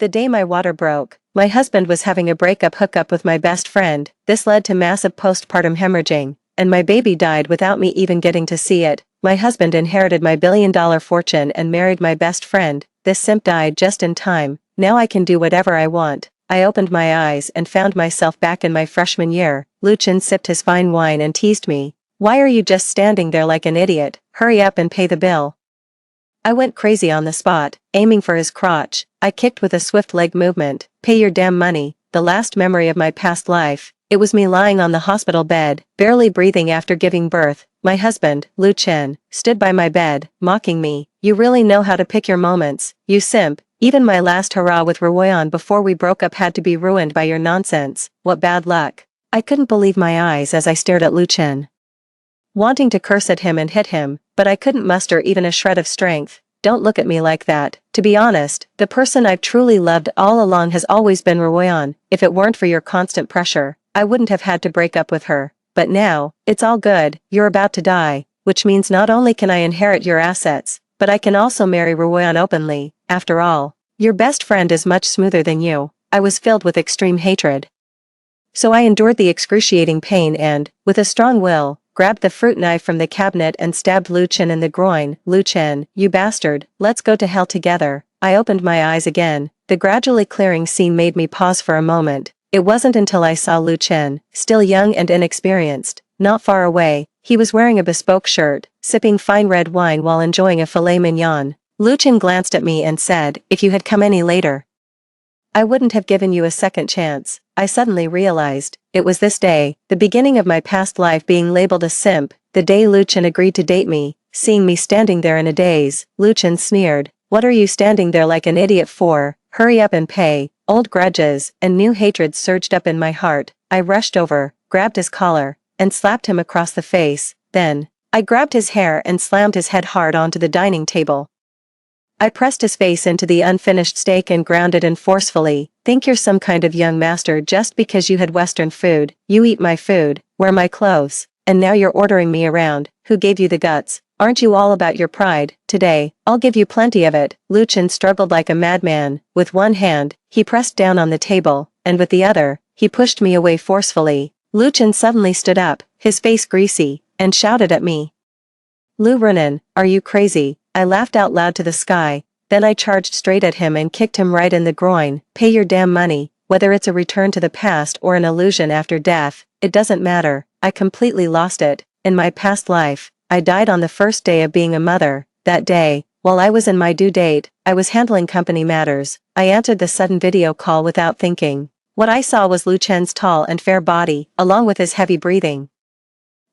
The day my water broke, my husband was having a breakup hookup with my best friend. This led to massive postpartum hemorrhaging, and my baby died without me even getting to see it. My husband inherited my billion-dollar fortune and married my best friend. This simp died just in time. Now I can do whatever I want. I opened my eyes and found myself back in my freshman year. Lucien sipped his fine wine and teased me. "Why are you just standing there like an idiot? Hurry up and pay the bill." I went crazy on the spot, aiming for his crotch. I kicked with a swift leg movement. "Pay your damn money." The last memory of my past life. It was me lying on the hospital bed, barely breathing after giving birth. My husband, Lucien, stood by my bed, mocking me. "You really know how to pick your moments, you simp. Even my last hurrah with Reborn before we broke up had to be ruined by your nonsense. What bad luck." I couldn't believe my eyes as I stared at Lucien, wanting to curse at him and hit him, but I couldn't muster even a shred of strength. "Don't look at me like that. To be honest, the person I've truly loved all along has always been Reborn. If it weren't for your constant pressure, I wouldn't have had to break up with her. But now, it's all good. You're about to die, which means not only can I inherit your assets, but I can also marry Reborn openly. After all, your best friend is much smoother than you." I was filled with extreme hatred. So I endured the excruciating pain and, with a strong will, grabbed the fruit knife from the cabinet and stabbed Lucien in the groin. "Lucien, you bastard, let's go to hell together." I opened my eyes again. The gradually clearing scene made me pause for a moment. It wasn't until I saw Lucien, still young and inexperienced, not far away. He was wearing a bespoke shirt, sipping fine red wine while enjoying a filet mignon. Lucien glanced at me and said, "If you had come any later, I wouldn't have given you a second chance." I suddenly realized, it was this day, the beginning of my past life being labeled a simp, the day Lucien agreed to date me. Seeing me standing there in a daze, Lucien sneered, "What are you standing there like an idiot for? Hurry up and pay." Old grudges and new hatred surged up in my heart. I rushed over, grabbed his collar, and slapped him across the face. Then, I grabbed his hair and slammed his head hard onto the dining table. I pressed his face into the unfinished steak and ground it in forcefully. "Think you're some kind of young master just because you had Western food. You eat my food, wear my clothes, and now you're ordering me around. Who gave you the guts? Aren't you all about your pride? Today, I'll give you plenty of it." Lucien struggled like a madman. With one hand, he pressed down on the table, and with the other, he pushed me away forcefully. Lucien suddenly stood up, his face greasy, and shouted at me. "Lou Renan, are you crazy?" I laughed out loud to the sky, then I charged straight at him and kicked him right in the groin. "Pay your damn money, whether it's a return to the past or an illusion after death, it doesn't matter." I completely lost it. In my past life, I died on the first day of being a mother. That day, while I was in my due date, I was handling company matters. I answered the sudden video call without thinking. What I saw was Lucien's tall and fair body, along with his heavy breathing.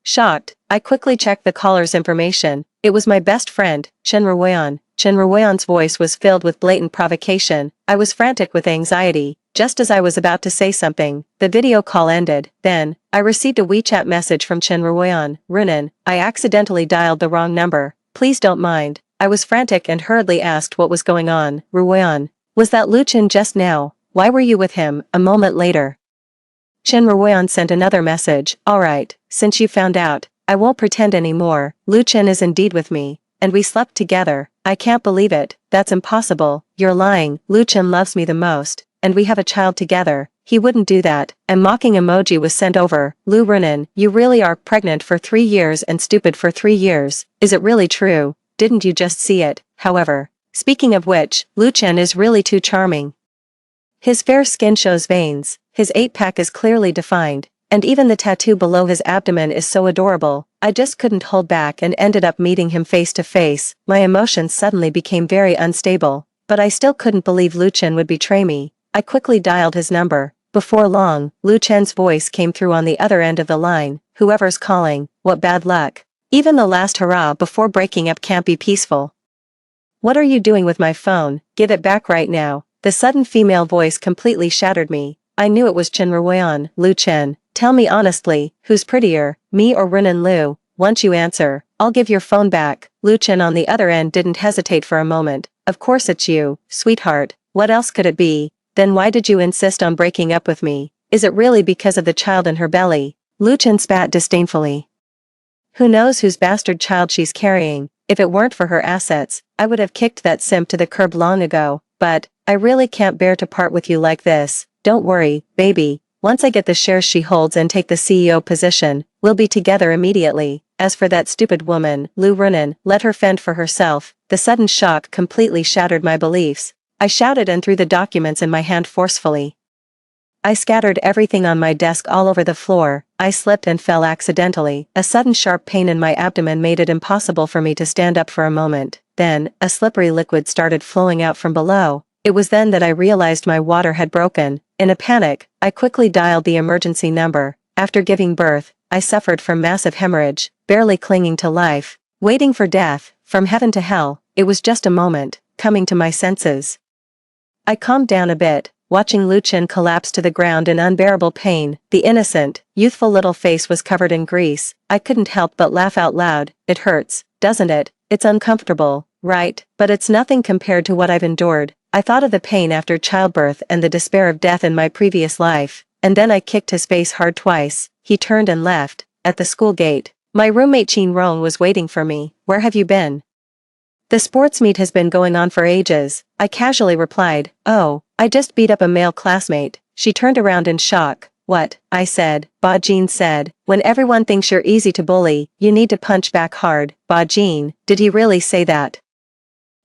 Shocked, I quickly checked the caller's information. It was my best friend, Chen Reborn. Chen Reborn's voice was filled with blatant provocation. I was frantic with anxiety. Just as I was about to say something, the video call ended. Then, I received a WeChat message from Chen Reborn. "Renan, I accidentally dialed the wrong number. Please don't mind." I was frantic and hurriedly asked what was going on. "Reborn, was that Lucien just now? Why were you with him?" A moment later, Chen Reborn sent another message. "Alright, since you found out, I won't pretend anymore. Lucien is indeed with me, and we slept together." "I can't believe it. That's impossible. You're lying. Lucien loves me the most, and we have a child together. He wouldn't do that." A mocking emoji was sent over. "Lou Renan, you really are pregnant for 3 years and stupid for 3 years. Is it really true? Didn't you just see it? However, speaking of which, Lucien is really too charming. His fair skin shows veins, his 8-pack is clearly defined, and even the tattoo below his abdomen is so adorable." I just couldn't hold back and ended up meeting him face to face. My emotions suddenly became very unstable, but I still couldn't believe Lucien would betray me. I quickly dialed his number. Before long, Lucien's voice came through on the other end of the line. "Whoever's calling, what bad luck. Even the last hurrah before breaking up can't be peaceful. What are you doing with my phone? Give it back right now." The sudden female voice completely shattered me. I knew it was Chen Reborn. "Lucien, tell me honestly, who's prettier, me or Renan? Lou, once you answer, I'll give your phone back." Lucien on the other end didn't hesitate for a moment. "Of course it's you, sweetheart. What else could it be? Then why did you insist on breaking up with me? Is it really because of the child in her belly?" Lucien spat disdainfully. "Who knows whose bastard child she's carrying? If it weren't for her assets, I would have kicked that simp to the curb long ago. but I really can't bear to part with you like this. Don't worry, baby. Once I get the shares she holds and take the CEO position, we'll be together immediately. As for that stupid woman, Lou Runin, let her fend for herself. The sudden shock completely shattered my beliefs. I shouted and threw the documents in my hand forcefully. I scattered everything on my desk all over the floor. I slipped and fell accidentally. A sudden sharp pain in my abdomen made it impossible for me to stand up for a moment. Then, a slippery liquid started flowing out from below. It was then that I realized my water had broken. In a panic, I quickly dialed the emergency number. After giving birth, I suffered from massive hemorrhage, barely clinging to life, waiting for death, from heaven to hell. It was just a moment, coming to my senses. I calmed down a bit, watching Lu Chen collapse to the ground in unbearable pain. The innocent, youthful little face was covered in grease. I couldn't help but laugh out loud. It hurts, doesn't it? It's uncomfortable, right? But it's nothing compared to what I've endured. I thought of the pain after childbirth and the despair of death in my previous life, and then I kicked his face hard twice. He turned and left. At the school gate, my roommate Qin Rong was waiting for me. Where have you been? The sports meet has been going on for ages, I casually replied. Oh, I just beat up a male classmate. She turned around in shock. What? I said. Ba Jin said, when everyone thinks you're easy to bully, you need to punch back hard. Ba Jin, did he really say that?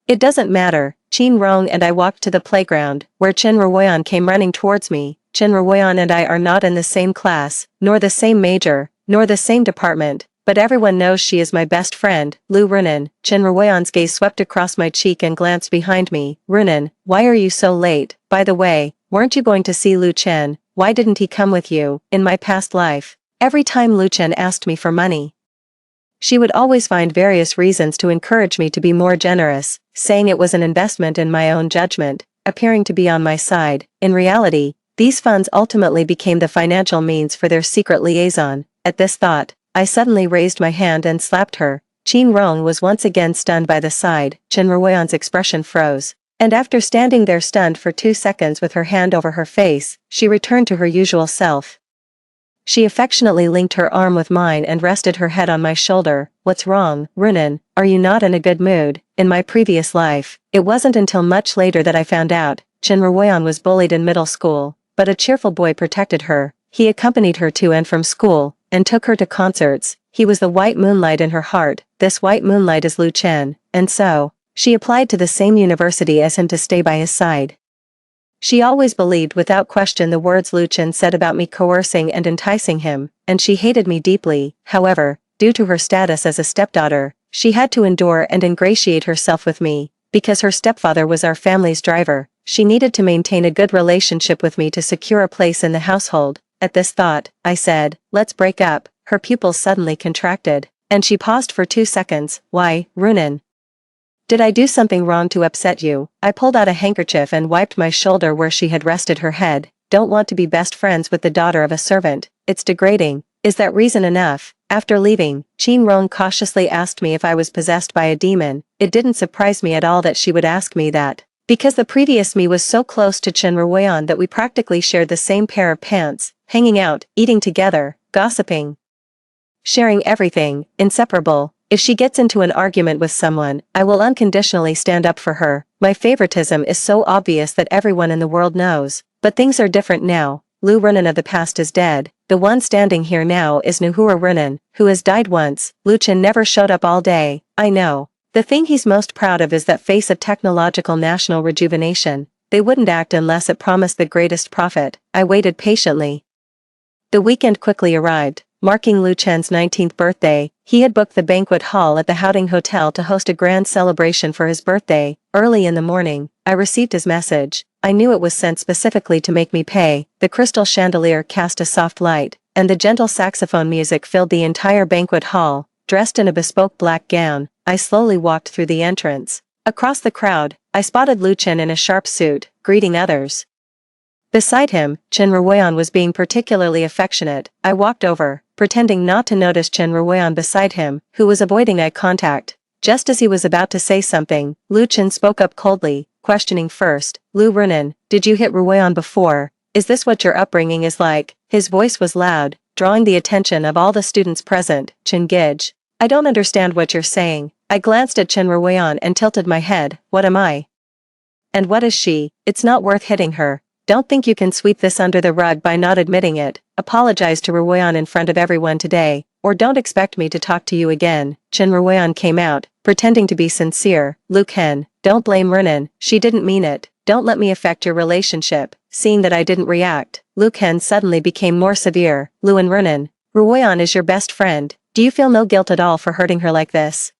It doesn't matter. Qin Rong and I walked to the playground, where Chen Ruoyan came running towards me. Chen Ruoyan and I are not in the same class, nor the same major, nor the same department, but everyone knows she is my best friend, Lu Runin. Chen Ruoyan's gaze swept across my cheek and glanced behind me. Runin, why are you so late? By the way, weren't you going to see Lu Chen? Why didn't he come with you? In my past life, every time Lu Chen asked me for money, she would always find various reasons to encourage me to be more generous, saying it was an investment in my own judgment, appearing to be on my side. In reality, these funds ultimately became the financial means for their secret liaison. At this thought, I suddenly raised my hand and slapped her. Qin Rong was once again stunned by the sight. Chen Ruoyan's expression froze, and after standing there stunned for 2 seconds with her hand over her face, she returned to her usual self. She affectionately linked her arm with mine and rested her head on my shoulder. What's wrong, Runin? Are you not in a good mood? In my previous life, it wasn't until much later that I found out. Chen Ruoyan was bullied in middle school, but a cheerful boy protected her. He accompanied her to and from school, and took her to concerts. He was the white moonlight in her heart. This white moonlight is Lu Chen, and so, she applied to the same university as him to stay by his side. She always believed without question the words Lu Chen said about me coercing and enticing him, and she hated me deeply. However, due to her status as a stepdaughter, she had to endure and ingratiate herself with me. Because her stepfather was our family's driver, she needed to maintain a good relationship with me to secure a place in the household. At this thought, I said, let's break up. Her pupils suddenly contracted, and she paused for 2 seconds. Why, Runin? Did I do something wrong to upset you? I pulled out a handkerchief and wiped my shoulder where she had rested her head. Don't want to be best friends with the daughter of a servant. It's degrading. Is that reason enough? After leaving, Qin Rong cautiously asked me if I was possessed by a demon. It didn't surprise me at all that she would ask me that, because the previous me was so close to Chen Ruoyan that we practically shared the same pair of pants, hanging out, eating together, gossiping, sharing everything, inseparable. If she gets into an argument with someone, I will unconditionally stand up for her. My favoritism is so obvious that everyone in the world knows. But things are different now. Lu Runin of the past is dead. The one standing here now is Nuhura Runin, who has died once. Lu Chen never showed up all day. I know. The thing he's most proud of is that face of technological national rejuvenation. They wouldn't act unless it promised the greatest profit. I waited patiently. The weekend quickly arrived, marking Lu Chen's 19th birthday. He had booked the banquet hall at the Houting Hotel to host a grand celebration for his birthday. Early in the morning, I received his message. I knew it was sent specifically to make me pay. The crystal chandelier cast a soft light, and the gentle saxophone music filled the entire banquet hall. Dressed in a bespoke black gown, I slowly walked through the entrance. Across the crowd, I spotted Lu Chen in a sharp suit, greeting others. Beside him, Chen Ruoyan was being particularly affectionate. I walked over, pretending not to notice Chen Ruoyan beside him, who was avoiding eye contact. Just as he was about to say something, Lu Chen spoke up coldly, questioning first. Lu Runin, did you hit Ruoyan before? Is this what your upbringing is like? His voice was loud, drawing the attention of all the students present. Chen Gij, I don't understand what you're saying. I glanced at Chen Ruoyan and tilted my head. What am I And what is she? It's not worth hitting her. Don't think you can sweep this under the rug by not admitting it. Apologize to Ruoyan in front of everyone today, or don't expect me to talk to you again. Chin Ruoyan came out, pretending to be sincere. Lu Ken, don't blame Renan, she didn't mean it. Don't let me affect your relationship. Seeing that I didn't react, Lu Ken suddenly became more severe. Lu and Renan, Ruoyan is your best friend. Do you feel no guilt at all for hurting her like this?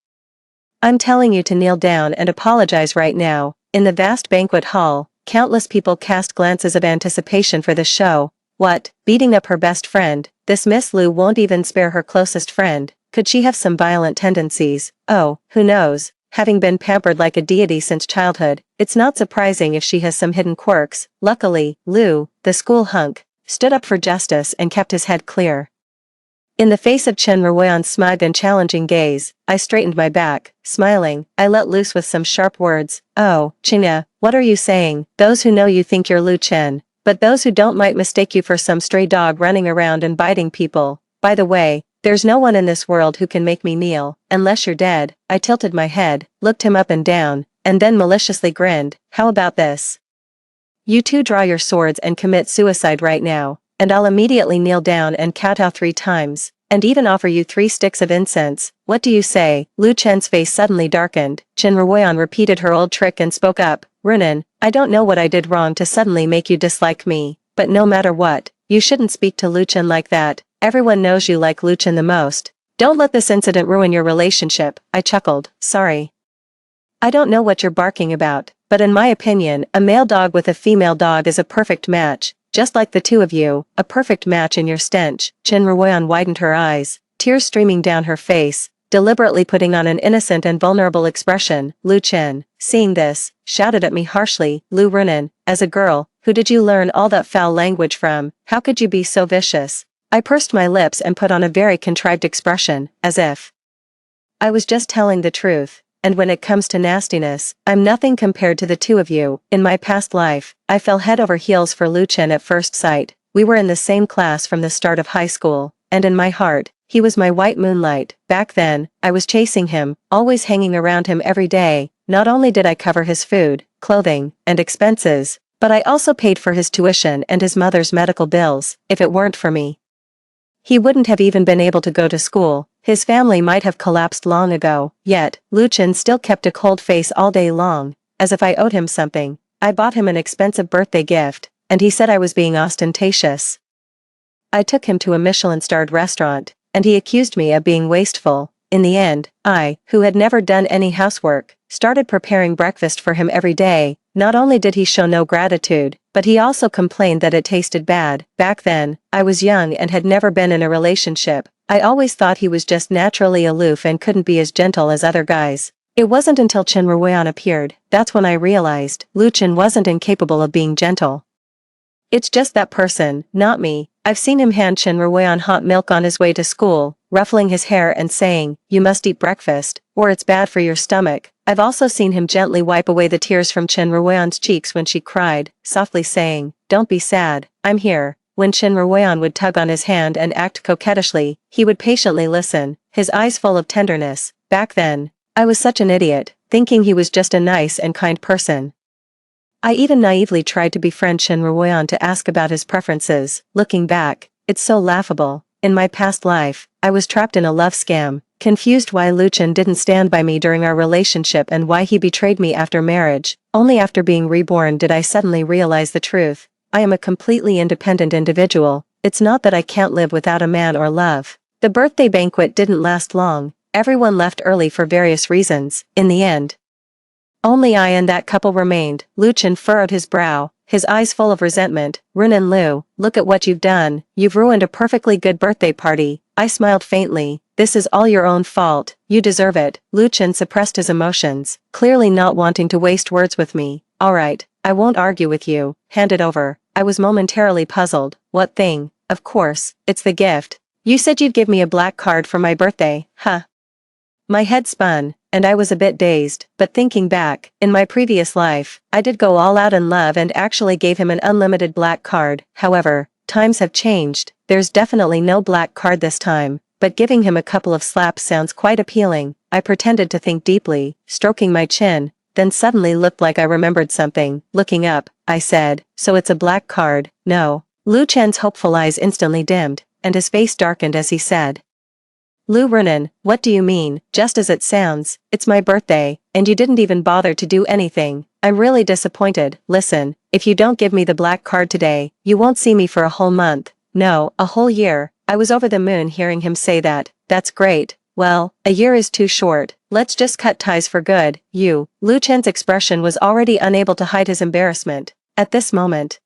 I'm telling you to kneel down and apologize right now. In the vast banquet hall, countless people cast glances of anticipation for the show. What, beating up her best friend? This Miss Lu won't even spare her closest friend. Could she have some violent tendencies? Oh, who knows? Having been pampered like a deity since childhood, it's not surprising if she has some hidden quirks. Luckily, Lu, the school hunk, stood up for justice and kept his head clear. In the face of Chen Ruoyan's smug and challenging gaze, I straightened my back. Smiling, I let loose with some sharp words. Oh, China, what are you saying? Those who know you think you're Lu Chen, but those who don't might mistake you for some stray dog running around and biting people. By the way, there's no one in this world who can make me kneel, unless you're dead. I tilted my head, looked him up and down, and then maliciously grinned. How about this? You two draw your swords and commit suicide right now, and I'll immediately kneel down and kowtow 3 times, and even offer you 3 sticks of incense. What do you say? Lu Chen's face suddenly darkened. Chen Ruoyan repeated her old trick and spoke up. Renan, I don't know what I did wrong to suddenly make you dislike me, but no matter what, you shouldn't speak to Lu Chen like that. Everyone knows you like Lu Chen the most. Don't let this incident ruin your relationship. I chuckled. Sorry. I don't know what you're barking about, but in my opinion, a male dog with a female dog is a perfect match. Just like the two of you, a perfect match in your stench. Chen Ruoyan widened her eyes, tears streaming down her face, deliberately putting on an innocent and vulnerable expression. Lu Chen, seeing this, shouted at me harshly. Lu Renan, as a girl, who did you learn all that foul language from? How could you be so vicious? I pursed my lips and put on a very contrived expression, as if I was just telling the truth. And when it comes to nastiness, I'm nothing compared to the two of you. In my past life, I fell head over heels for Lu Chen at first sight. We were in the same class from the start of high school, and in my heart, he was my white moonlight. Back then, I was chasing him, always hanging around him every day. Not only did I cover his food, clothing, and expenses, but I also paid for his tuition and his mother's medical bills. If it weren't for me, he wouldn't have even been able to go to school. His family might have collapsed long ago. Yet, Lu Chen still kept a cold face all day long, as if I owed him something. I bought him an expensive birthday gift, and he said I was being ostentatious. I took him to a Michelin-starred restaurant, and he accused me of being wasteful. In the end, I, who had never done any housework, started preparing breakfast for him every day. Not only did he show no gratitude, but he also complained that it tasted bad. Back then, I was young and had never been in a relationship. I always thought he was just naturally aloof and couldn't be as gentle as other guys. It wasn't until Chen Ruoyan appeared, that's when I realized, Lu Chen wasn't incapable of being gentle. It's just that person, not me. I've seen him hand Chen Ruoyan hot milk on his way to school, ruffling his hair and saying, you must eat breakfast, or it's bad for your stomach. I've also seen him gently wipe away the tears from Chen Ruoyan's cheeks when she cried, softly saying, don't be sad, I'm here. When Chen Ruoyan would tug on his hand and act coquettishly, he would patiently listen, his eyes full of tenderness. Back then, I was such an idiot, thinking he was just a nice and kind person. I even naively tried to befriend Chen Ruoyan to ask about his preferences. Looking back, it's so laughable. In my past life, I was trapped in a love scam, confused why Lu Chen didn't stand by me during our relationship and why he betrayed me after marriage. Only after being reborn did I suddenly realize the truth. I am a completely independent individual. It's not that I can't live without a man or love. The birthday banquet didn't last long. Everyone left early for various reasons. In the end, only I and that couple remained. Lu Chen furrowed his brow, his eyes full of resentment. Renan Lu, look at what you've done. You've ruined a perfectly good birthday party. I smiled faintly. This is all your own fault. You deserve it. Lu Chen suppressed his emotions, clearly not wanting to waste words with me. Alright, I won't argue with you. Hand it over. I was momentarily puzzled. What thing? Of course, it's the gift. You said you'd give me a black card for my birthday, huh? My head spun, and I was a bit dazed, but thinking back, in my previous life, I did go all out in love and actually gave him an unlimited black card. However, times have changed. There's definitely no black card this time, but giving him a couple of slaps sounds quite appealing. I pretended to think deeply, stroking my chin. then suddenly looked like I remembered something. Looking up, I said, so it's a black card, no. Lu Chen's hopeful eyes instantly dimmed, and his face darkened as he said, Lu Renan, what do you mean? Just as it sounds, it's my birthday, and you didn't even bother to do anything. I'm really disappointed. Listen, if you don't give me the black card today, you won't see me for a whole month. No, a whole year. I was over the moon hearing him say that. That's great. Well, a year is too short. Let's just cut ties for good. Lu Chen's expression was already unable to hide his embarrassment. At this moment,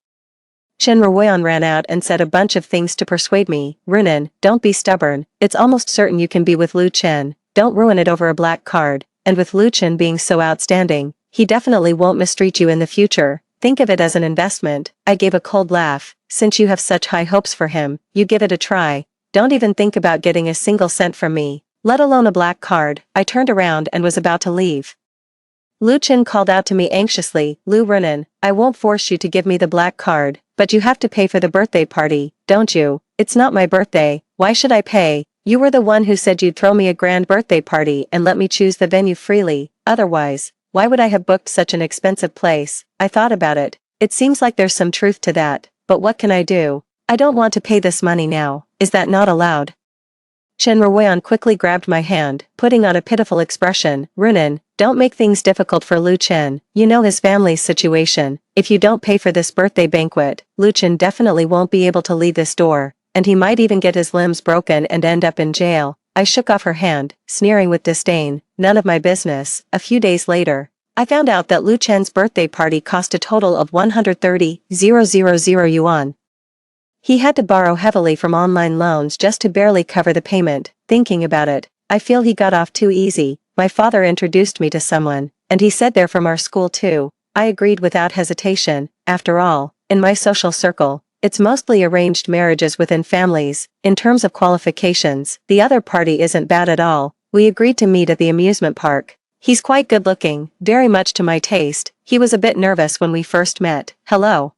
Chen Ruoyan ran out and said a bunch of things to persuade me. Renan, don't be stubborn. It's almost certain you can be with Lu Chen. Don't ruin it over a black card. And with Lu Chen being so outstanding, he definitely won't mistreat you in the future. Think of it as an investment. I gave a cold laugh. Since you have such high hopes for him, you give it a try. Don't even think about getting a single cent from me, let alone a black card. I turned around and was about to leave. Lu Chen called out to me anxiously, Lu Renan, I won't force you to give me the black card, but you have to pay for the birthday party, don't you? It's not my birthday, why should I pay? You were the one who said you'd throw me a grand birthday party and let me choose the venue freely, otherwise, why would I have booked such an expensive place? I thought about it. It seems like there's some truth to that, but what can I do? I don't want to pay this money now, is that not allowed? Chen Ruoyan quickly grabbed my hand, putting on a pitiful expression. Renan, don't make things difficult for Lu Chen. You know his family's situation. If you don't pay for this birthday banquet, Lu Chen definitely won't be able to leave this door, and he might even get his limbs broken and end up in jail. I shook off her hand, sneering with disdain. None of my business. A few days later, I found out that Lu Chen's birthday party cost a total of 130,000 yuan. He had to borrow heavily from online loans just to barely cover the payment. Thinking about it, I feel he got off too easy. My father introduced me to someone, and he said they're from our school too. I agreed without hesitation. After all, in my social circle, it's mostly arranged marriages within families. In terms of qualifications, the other party isn't bad at all. We agreed to meet at the amusement park. He's quite good looking, very much to my taste. He was a bit nervous when we first met. Hello.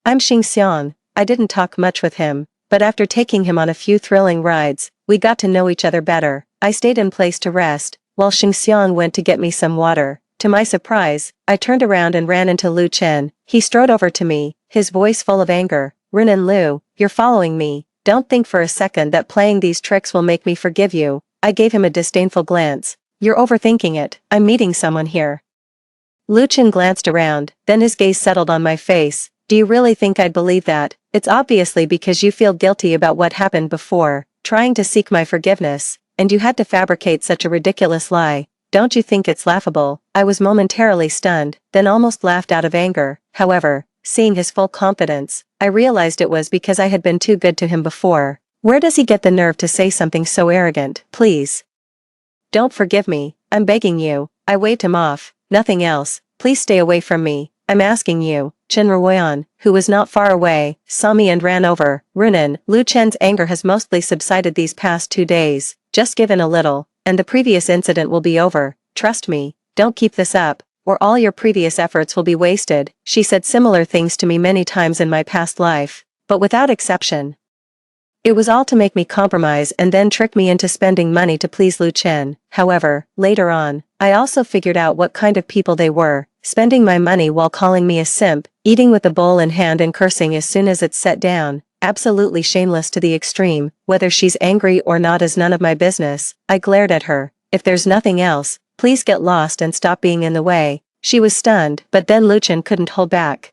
I'm Xing Xiang. I didn't talk much with him, but after taking him on a few thrilling rides, we got to know each other better. I stayed in place to rest, while Xing Xiang went to get me some water. To my surprise, I turned around and ran into Lu Chen. He strode over to me, his voice full of anger. Renan Lu, you're following me. Don't think for a second that playing these tricks will make me forgive you. I gave him a disdainful glance. You're overthinking it. I'm meeting someone here. Lu Chen glanced around, then his gaze settled on my face. Do you really think I'd believe that? It's obviously because you feel guilty about what happened before, trying to seek my forgiveness, and you had to fabricate such a ridiculous lie. Don't you think it's laughable? I was momentarily stunned, then almost laughed out of anger. However, seeing his full confidence, I realized it was because I had been too good to him before. Where does he get the nerve to say something so arrogant? Please. Don't forgive me, I'm begging you. I waved him off. Nothing else. Please stay away from me. I'm asking you. Chen Ruoyan, who was not far away, saw me and ran over. Renan, Lu Chen's anger has mostly subsided these past 2 days. Just give in a little, and the previous incident will be over. Trust me, don't keep this up, or all your previous efforts will be wasted. She said similar things to me many times in my past life, but without exception. It was all to make me compromise and then trick me into spending money to please Lu Chen. However, later on, I also figured out what kind of people they were, spending my money while calling me a simp, eating with a bowl in hand and cursing as soon as it's set down. Absolutely shameless to the extreme. Whether she's angry or not is none of my business. I glared at her. If there's nothing else, please get lost and stop being in the way. She was stunned, but then Lu Chen couldn't hold back.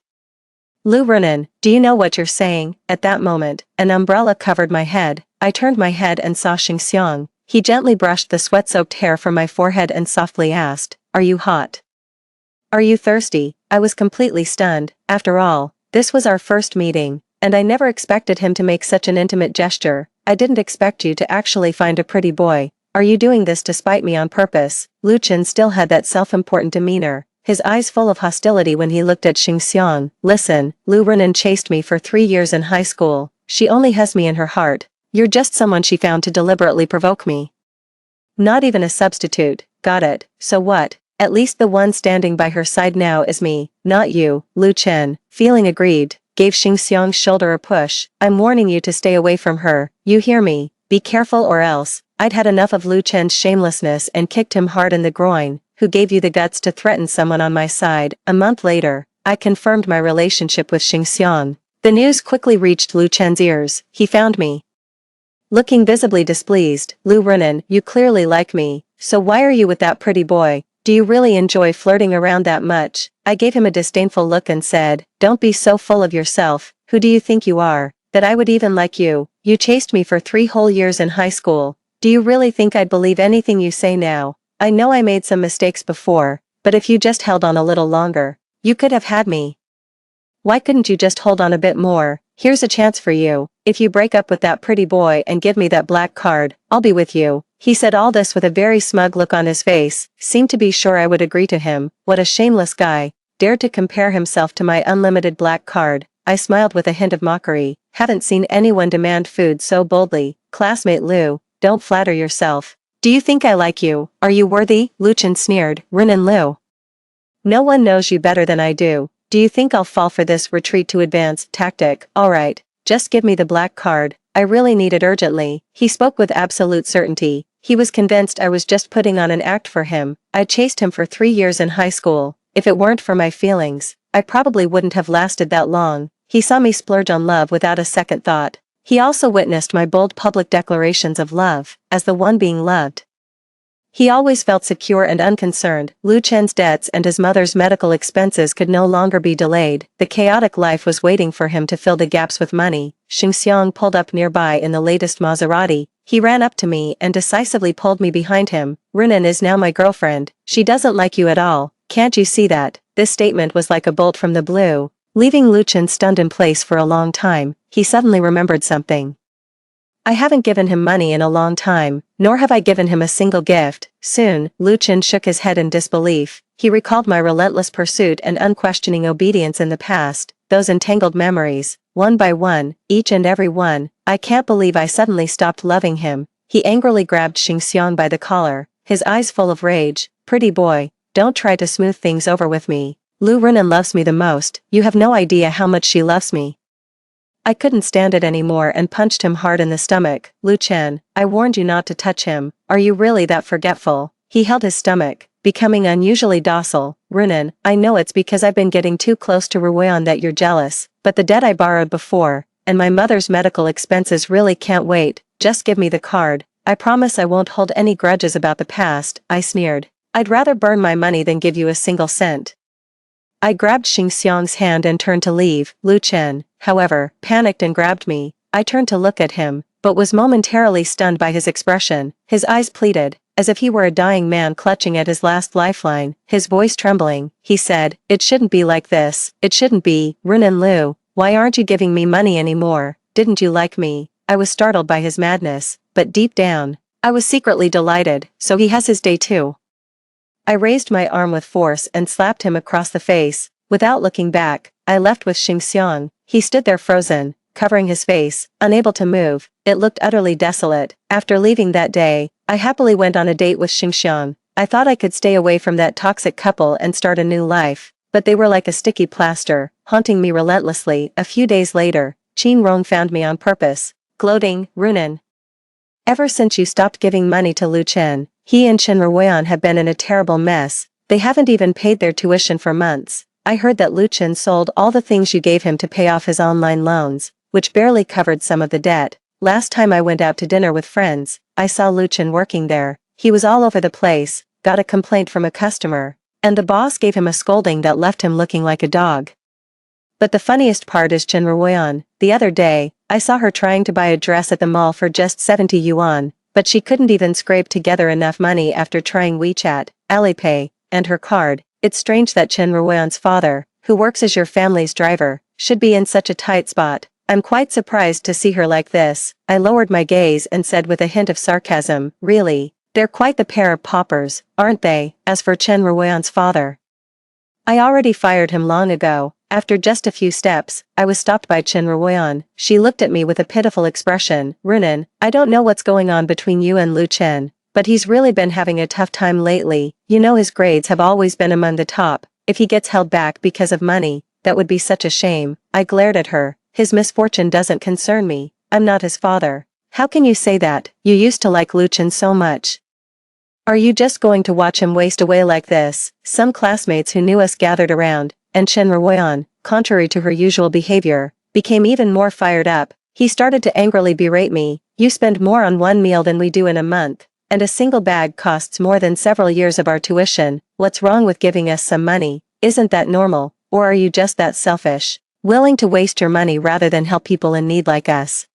Lu Renan, do you know what you're saying? At that moment, an umbrella covered my head. I turned my head and saw Xing Xiang. He gently brushed the sweat-soaked hair from my forehead and softly asked, Are you hot? Are you thirsty? I was completely stunned. After all, this was our first meeting, and I never expected him to make such an intimate gesture. I didn't expect you to actually find a pretty boy. Are you doing this to spite me on purpose? Lu Chen still had that self-important demeanor, his eyes full of hostility when he looked at Xing Xiang. Listen, Lu Renan chased me for 3 years in high school. She only has me in her heart. You're just someone she found to deliberately provoke me. Not even a substitute. Got it. So what? At least the one standing by her side now is me, not you. Lu Chen, feeling aggrieved, gave Xing Xiang's shoulder a push. I'm warning you to stay away from her. You hear me? Be careful or else. I'd had enough of Lu Chen's shamelessness and kicked him hard in the groin. who gave you the guts to threaten someone on my side. A month later, I confirmed my relationship with Xingxiang. The news quickly reached Lu Chen's ears. He found me. Looking visibly displeased, Lu Renan, you clearly like me, so why are you with that pretty boy? Do you really enjoy flirting around that much? I gave him a disdainful look and said, don't be so full of yourself, who do you think you are, that I would even like you? You chased me for 3 whole years in high school. Do you really think I'd believe anything you say now? I know I made some mistakes before, but if you just held on a little longer, you could have had me. Why couldn't you just hold on a bit more? Here's a chance for you. If you break up with that pretty boy and give me that black card, I'll be with you. He said all this with a very smug look on his face, seemed to be sure I would agree to him. What a shameless guy, dared to compare himself to my unlimited black card. I smiled with a hint of mockery. Haven't seen anyone demand food so boldly. Classmate Lu, don't flatter yourself. Do you think I like you? Are you worthy? Lu Chen sneered. Renan Lu. No one knows you better than I do. Do you think I'll fall for this retreat to advance tactic? Alright, just give me the black card. I really need it urgently. He spoke with absolute certainty. He was convinced I was just putting on an act for him. I chased him for 3 years in high school. If it weren't for my feelings, I probably wouldn't have lasted that long. He saw me splurge on love without a second thought. He also witnessed my bold public declarations of love, as the one being loved. He always felt secure and unconcerned. Lu Chen's debts and his mother's medical expenses could no longer be delayed. The chaotic life was waiting for him to fill the gaps with money. Xingxiang pulled up nearby in the latest Maserati. He ran up to me and decisively pulled me behind him. Renan is now my girlfriend. She doesn't like you at all. Can't you see that? This statement was like a bolt from the blue, leaving Lu Chen stunned in place for a long time. He suddenly remembered something. I haven't given him money in a long time, nor have I given him a single gift. Soon, Lu Chen shook his head in disbelief. He recalled my relentless pursuit and unquestioning obedience in the past, those entangled memories, one by one, each and every one. I can't believe I suddenly stopped loving him. He angrily grabbed Xingxiang by the collar, his eyes full of rage. Pretty boy, don't try to smooth things over with me. Lu Renan loves me the most. You have no idea how much she loves me. I couldn't stand it anymore and punched him hard in the stomach. Lu Chen, I warned you not to touch him. Are you really that forgetful? He held his stomach, becoming unusually docile. Renan, I know it's because I've been getting too close to Ruoyan that you're jealous, but the debt I borrowed before, and my mother's medical expenses really can't wait. Just give me the card. I promise I won't hold any grudges about the past. I sneered. I'd rather burn my money than give you a single cent. I grabbed Xingxiang's hand and turned to leave. Lu Chen, however, panicked and grabbed me. I turned to look at him, but was momentarily stunned by his expression. His eyes pleaded, as if he were a dying man clutching at his last lifeline. His voice trembling, he said, it shouldn't be like this. It shouldn't be. Renan Lu, why aren't you giving me money anymore? Didn't you like me? I was startled by his madness, but deep down, I was secretly delighted. So he has his day too. I raised my arm with force and slapped him across the face. Without looking back, I left with Xingxiang. He stood there frozen, covering his face, unable to move. It looked utterly desolate. After leaving that day, I happily went on a date with Xingxiang. I thought I could stay away from that toxic couple and start a new life, but they were like a sticky plaster, haunting me relentlessly. A few days later, Qin Rong found me on purpose, gloating, Renan. Ever since you stopped giving money to Lu Chen, he and Chen Ruoyan have been in a terrible mess. They haven't even paid their tuition for months. I heard that Lu Chen sold all the things you gave him to pay off his online loans, which barely covered some of the debt. Last time I went out to dinner with friends, I saw Lu Chen working there. He was all over the place, got a complaint from a customer, and the boss gave him a scolding that left him looking like a dog. But the funniest part is Chen Ruoyan. The other day, I saw her trying to buy a dress at the mall for just 70 yuan, but she couldn't even scrape together enough money after trying WeChat, Alipay, and her card. It's strange that Chen Ruoyan's father, who works as your family's driver, should be in such a tight spot. I'm quite surprised to see her like this. I lowered my gaze and said with a hint of sarcasm, really, they're quite the pair of paupers, aren't they? As for Chen Ruoyan's father, I already fired him long ago. After just a few steps, I was stopped by Chen Ruoyan. She looked at me with a pitiful expression. Renan, I don't know what's going on between you and Lu Chen, but he's really been having a tough time lately. You know his grades have always been among the top. If he gets held back because of money, that would be such a shame. I glared at her. His misfortune doesn't concern me. I'm not his father. How can you say that? You used to like Lu Chen so much. Are you just going to watch him waste away like this? Some classmates who knew us gathered around, and Chen Ruoyan, contrary to her usual behavior, became even more fired up. He started to angrily berate me. You spend more on one meal than we do in a month, and a single bag costs more than several years of our tuition. What's wrong with giving us some money? Isn't that normal, or are you just that selfish, willing to waste your money rather than help people in need like us?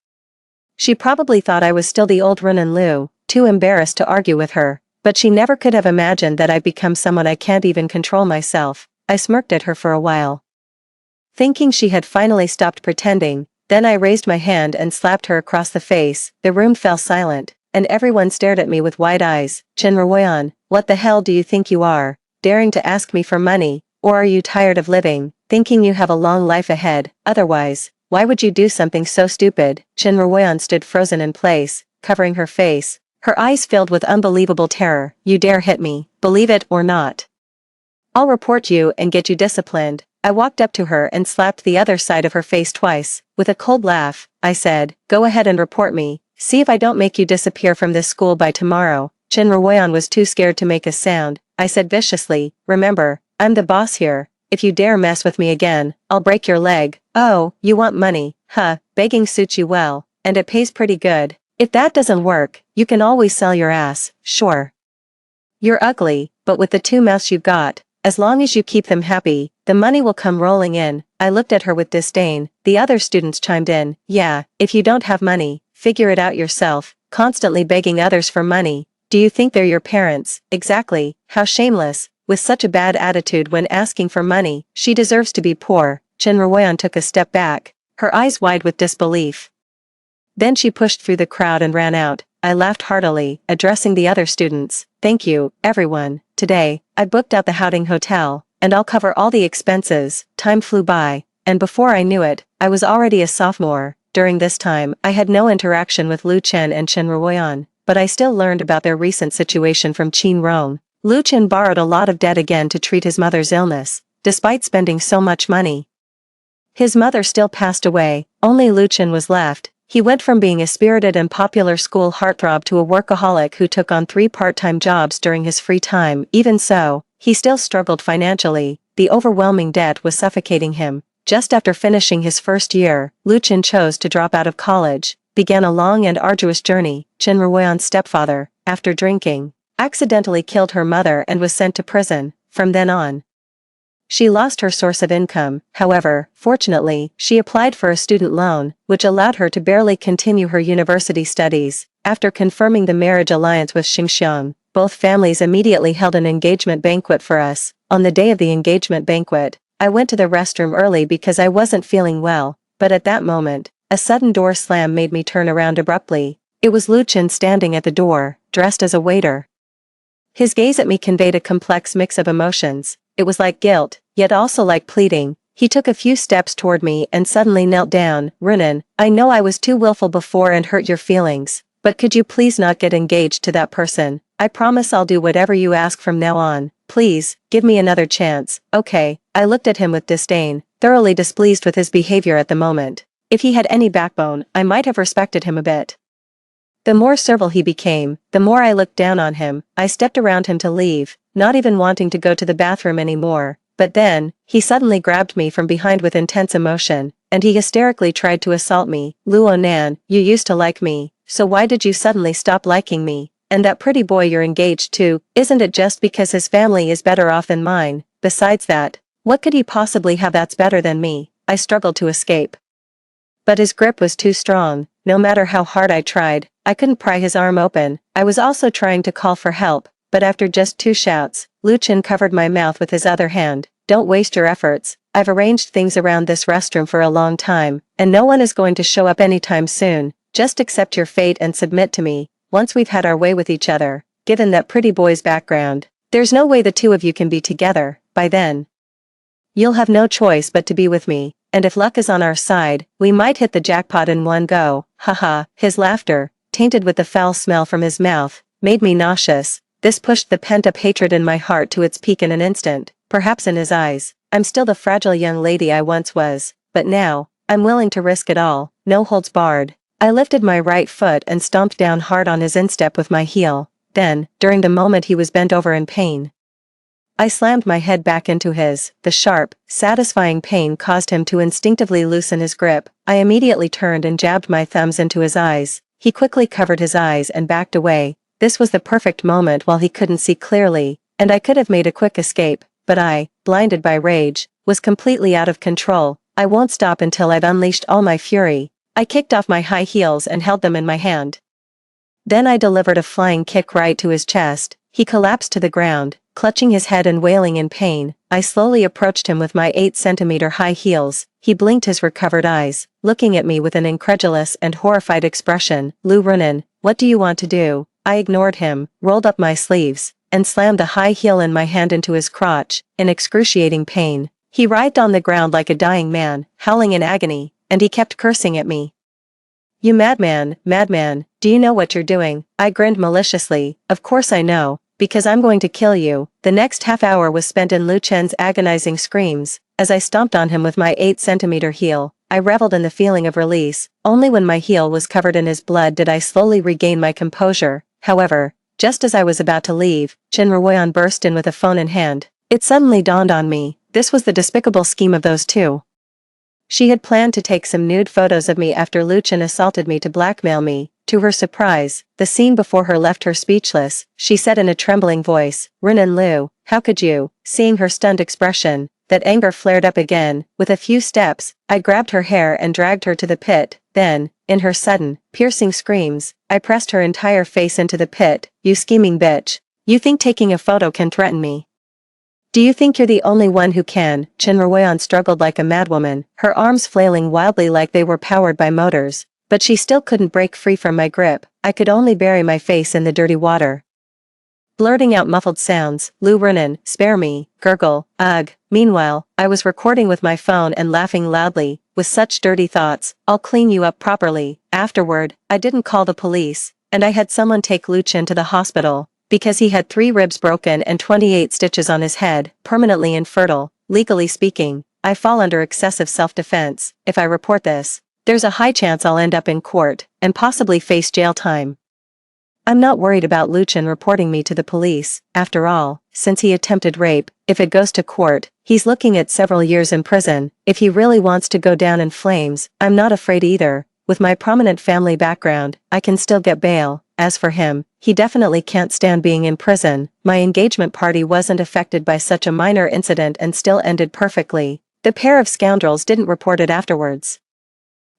She probably thought I was still the old Renan Liu, too embarrassed to argue with her, but she never could have imagined that I'd become someone I can't even control myself. I smirked at her for a while, thinking she had finally stopped pretending. Then I raised my hand and slapped her across the face. The room fell silent, and everyone stared at me with wide eyes. Chen Ruoyan, what the hell do you think you are, daring to ask me for money? Or are you tired of living, thinking you have a long life ahead? Otherwise, why would you do something so stupid? Chen Ruoyan stood frozen in place, covering her face, her eyes filled with unbelievable terror. You dare hit me, believe it or not. I'll report you and get you disciplined. I walked up to her and slapped the other side of her face twice. With a cold laugh, I said, go ahead and report me. See if I don't make you disappear from this school by tomorrow. Chen Ruoyan was too scared to make a sound. I said viciously, remember, I'm the boss here. If you dare mess with me again, I'll break your leg. Oh, you want money? Huh, begging suits you well, and it pays pretty good. If that doesn't work, you can always sell your ass, sure. You're ugly, but with the two mouths you've got, as long as you keep them happy, the money will come rolling in. I looked at her with disdain. The other students chimed in. Yeah, if you don't have money, figure it out yourself, constantly begging others for money. Do you think they're your parents? Exactly, how shameless, with such a bad attitude when asking for money. She deserves to be poor. Chen Ruoyan took a step back, her eyes wide with disbelief. Then she pushed through the crowd and ran out. I laughed heartily, addressing the other students. Thank you, everyone. Today, I booked out the Houting Hotel, and I'll cover all the expenses. Time flew by, and before I knew it, I was already a sophomore. During this time, I had no interaction with Lu Chen and Chen Ruoyan, but I still learned about their recent situation from Qin Rong. Lu Chen borrowed a lot of debt again to treat his mother's illness, despite spending so much money. His mother still passed away, only Lu Chen was left. He went from being a spirited and popular school heartthrob to a workaholic who took on 3 part-time jobs during his free time. Even so, he still struggled financially. The overwhelming debt was suffocating him. Just after finishing his first year, Lu Chen chose to drop out of college, began a long and arduous journey. Chen Ruoyan's stepfather, after drinking, accidentally killed her mother and was sent to prison. From then on, she lost her source of income. However, fortunately, she applied for a student loan, which allowed her to barely continue her university studies. After confirming the marriage alliance with Xingxiang, both families immediately held an engagement banquet for us. On the day of the engagement banquet, I went to the restroom early because I wasn't feeling well, but at that moment, a sudden door slam made me turn around abruptly. It was Lu Chen standing at the door, dressed as a waiter. His gaze at me conveyed a complex mix of emotions. It was like guilt, yet also like pleading. He took a few steps toward me and suddenly knelt down. Renan, I know I was too willful before and hurt your feelings, but could you please not get engaged to that person? I promise I'll do whatever you ask from now on. Please, give me another chance. Okay. I looked at him with disdain, thoroughly displeased with his behavior at the moment. If he had any backbone, I might have respected him a bit. The more servile he became, the more I looked down on him. I stepped around him to leave, not even wanting to go to the bathroom anymore. But then, he suddenly grabbed me from behind with intense emotion, and he hysterically tried to assault me. Luo Nan, you used to like me, so why did you suddenly stop liking me? And that pretty boy you're engaged to, isn't it just because his family is better off than mine? Besides that, what could he possibly have that's better than me? I struggled to escape. But his grip was too strong. No matter how hard I tried, I couldn't pry his arm open. I was also trying to call for help, but after just 2 shouts, Lu Chen covered my mouth with his other hand. Don't waste your efforts. I've arranged things around this restroom for a long time, and no one is going to show up anytime soon. Just accept your fate and submit to me. Once we've had our way with each other, given that pretty boy's background, there's no way the two of you can be together. By then, you'll have no choice but to be with me, and if luck is on our side, we might hit the jackpot in one go. Haha. His laughter, tainted with the foul smell from his mouth, made me nauseous. This pushed the pent-up hatred in my heart to its peak in an instant. Perhaps in his eyes, I'm still the fragile young lady I once was, but now, I'm willing to risk it all. No holds barred. I lifted my right foot and stomped down hard on his instep with my heel. then, during the moment he was bent over in pain, I slammed my head back into his. The sharp, satisfying pain caused him to instinctively loosen his grip. I immediately turned and jabbed my thumbs into his eyes. He quickly covered his eyes and backed away. This was the perfect moment while he couldn't see clearly, and I could have made a quick escape, but I, blinded by rage, was completely out of control. I won't stop until I've unleashed all my fury. I kicked off my high heels and held them in my hand. Then I delivered a flying kick right to his chest. He collapsed to the ground, clutching his head and wailing in pain. I slowly approached him with my 8-centimeter high heels. He blinked his recovered eyes, looking at me with an incredulous and horrified expression. Lou Renan, what do you want to do? I ignored him, rolled up my sleeves, and slammed the high heel in my hand into his crotch, in excruciating pain. He writhed on the ground like a dying man, howling in agony, and he kept cursing at me. You madman, do you know what you're doing? I grinned maliciously. Of course I know, because I'm going to kill you. The next half hour was spent in Lu Chen's agonizing screams. As I stomped on him with my 8-centimeter heel, I reveled in the feeling of release. Only when my heel was covered in his blood did I slowly regain my composure. However, just as I was about to leave, Chen Ruoyan burst in with a phone in hand. It suddenly dawned on me, this was the despicable scheme of those two. She had planned to take some nude photos of me after Lu Chen assaulted me to blackmail me. To her surprise, the scene before her left her speechless. She said in a trembling voice, Renan Liu, how could you? Seeing her stunned expression, that anger flared up again. With a few steps, I grabbed her hair and dragged her to the pit. Then, in her sudden, piercing screams, I pressed her entire face into the pit. You scheming bitch. You think taking a photo can threaten me? Do you think you're the only one who can? Chen Ruoyan struggled like a madwoman, her arms flailing wildly like they were powered by motors. But she still couldn't break free from my grip. I could only bury my face in the dirty water. Blurting out muffled sounds, Lou Renan, spare me, gurgle, ugh. Meanwhile, I was recording with my phone and laughing loudly, with such dirty thoughts. I'll clean you up properly. Afterward, I didn't call the police, and I had someone take Lu Chen to the hospital, because he had 3 ribs broken and 28 stitches on his head, permanently infertile. Legally speaking, I fall under excessive self-defense. If I report this, there's a high chance I'll end up in court, and possibly face jail time. I'm not worried about Lu Chen reporting me to the police. After all, since he attempted rape, if it goes to court, he's looking at several years in prison. If he really wants to go down in flames, I'm not afraid either. With my prominent family background, I can still get bail. As for him, he definitely can't stand being in prison. My engagement party wasn't affected by such a minor incident and still ended perfectly. The pair of scoundrels didn't report it afterwards,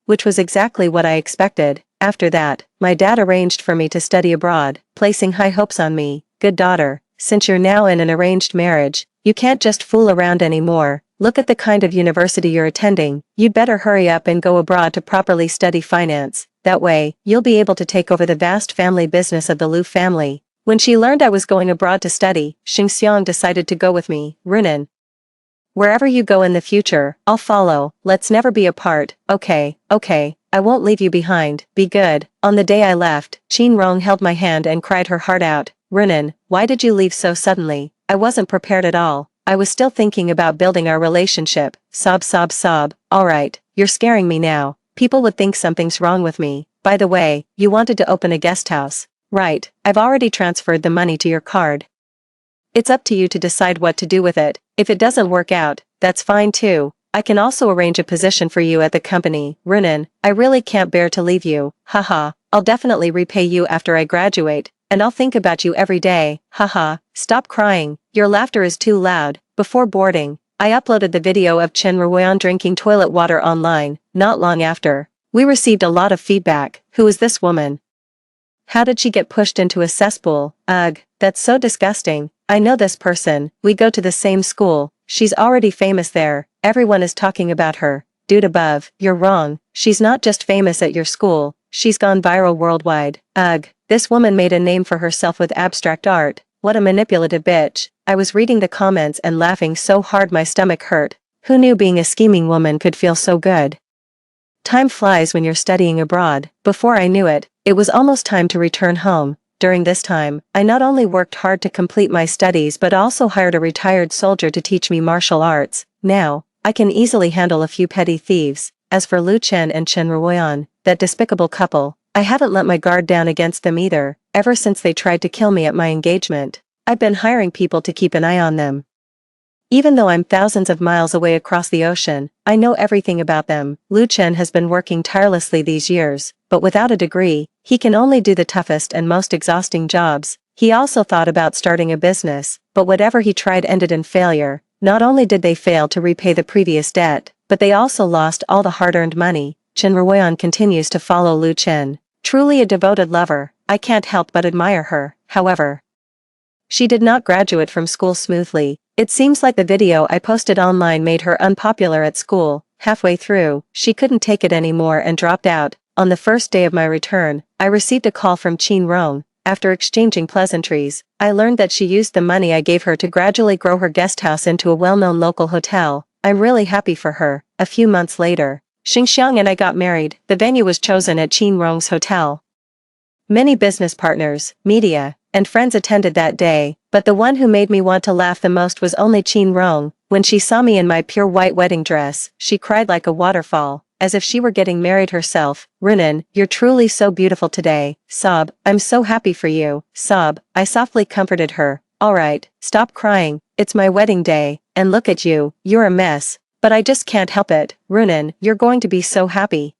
which was exactly what I expected. After that, my dad arranged for me to study abroad, placing high hopes on me. Good daughter, since you're now in an arranged marriage, you can't just fool around anymore. Look at the kind of university you're attending. You'd better hurry up and go abroad to properly study finance. That way, you'll be able to take over the vast family business of the Liu family. When she learned I was going abroad to study, Xingxiang decided to go with me. Renan, wherever you go in the future, I'll follow. Let's never be apart. Okay, I won't leave you behind. Be good. On the day I left, Qin Rong held my hand and cried her heart out. Renan, why did you leave so suddenly? I wasn't prepared at all. I was still thinking about building our relationship. Sob. Alright, you're scaring me now. People would think something's wrong with me. By the way, you wanted to open a guest house. Right, I've already transferred the money to your card. It's up to you to decide what to do with it. If it doesn't work out, that's fine too. I can also arrange a position for you at the company. Renan, I really can't bear to leave you. Haha, I'll definitely repay you after I graduate, and I'll think about you every day. Haha, stop crying, your laughter is too loud. Before boarding, I uploaded the video of Chen Ruoyan drinking toilet water online. Not long after, we received a lot of feedback. Who is this woman? How did she get pushed into a cesspool? Ugh, that's so disgusting. I know this person, we go to the same school. She's already famous there, everyone is talking about her. Dude above, you're wrong, she's not just famous at your school, she's gone viral worldwide. Ugh, this woman made a name for herself with abstract art. What a manipulative bitch. I was reading the comments and laughing so hard my stomach hurt. Who knew being a scheming woman could feel so good? Time flies when you're studying abroad. Before I knew it, it was almost time to return home. During this time, I not only worked hard to complete my studies but also hired a retired soldier to teach me martial arts. Now, I can easily handle a few petty thieves. As for Lu Chen and Chen Ruoyan, that despicable couple, I haven't let my guard down against them either, ever since they tried to kill me at my engagement. I've been hiring people to keep an eye on them. Even though I'm thousands of miles away across the ocean, I know everything about them. Lu Chen has been working tirelessly these years, but without a degree, he can only do the toughest and most exhausting jobs. He also thought about starting a business, but whatever he tried ended in failure. Not only did they fail to repay the previous debt, but they also lost all the hard-earned money. Chen Ruoyan continues to follow Lu Chen. Truly a devoted lover, I can't help but admire her. However, she did not graduate from school smoothly. It seems like the video I posted online made her unpopular at school. Halfway through, she couldn't take it anymore and dropped out. On the first day of my return, I received a call from Qin Rong. After exchanging pleasantries, I learned that she used the money I gave her to gradually grow her guesthouse into a well-known local hotel. I'm really happy for her. A few months later, Xingxiang and I got married. The venue was chosen at Qin Rong's hotel. Many business partners, media, and friends attended that day, but the one who made me want to laugh the most was only Qin Rong. When she saw me in my pure white wedding dress, she cried like a waterfall, as if she were getting married herself. Runan, you're truly so beautiful today. Sob, I'm so happy for you. Sob, I softly comforted her. Alright, stop crying, it's my wedding day, and look at you, you're a mess, but I just can't help it. Runan, you're going to be so happy.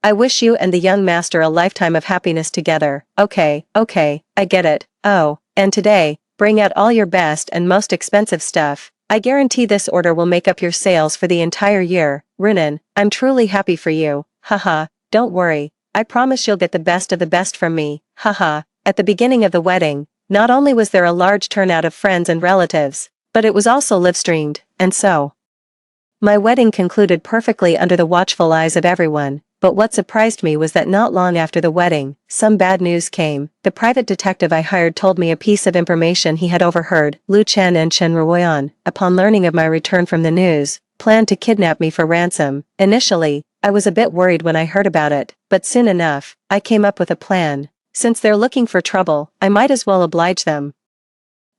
I wish you and the young master a lifetime of happiness together. Okay, I get it. Oh, and today, bring out all your best and most expensive stuff. I guarantee this order will make up your sales for the entire year. Runan, I'm truly happy for you. Haha, don't worry. I promise you'll get the best of the best from me. Haha. At the beginning of the wedding, not only was there a large turnout of friends and relatives, but it was also live-streamed, and so my wedding concluded perfectly under the watchful eyes of everyone. But what surprised me was that not long after the wedding, some bad news came. The private detective I hired told me a piece of information he had overheard. Lu Chen and Chen Ruoyan, upon learning of my return from the news, planned to kidnap me for ransom. Initially, I was a bit worried when I heard about it, but soon enough, I came up with a plan. Since they're looking for trouble, I might as well oblige them.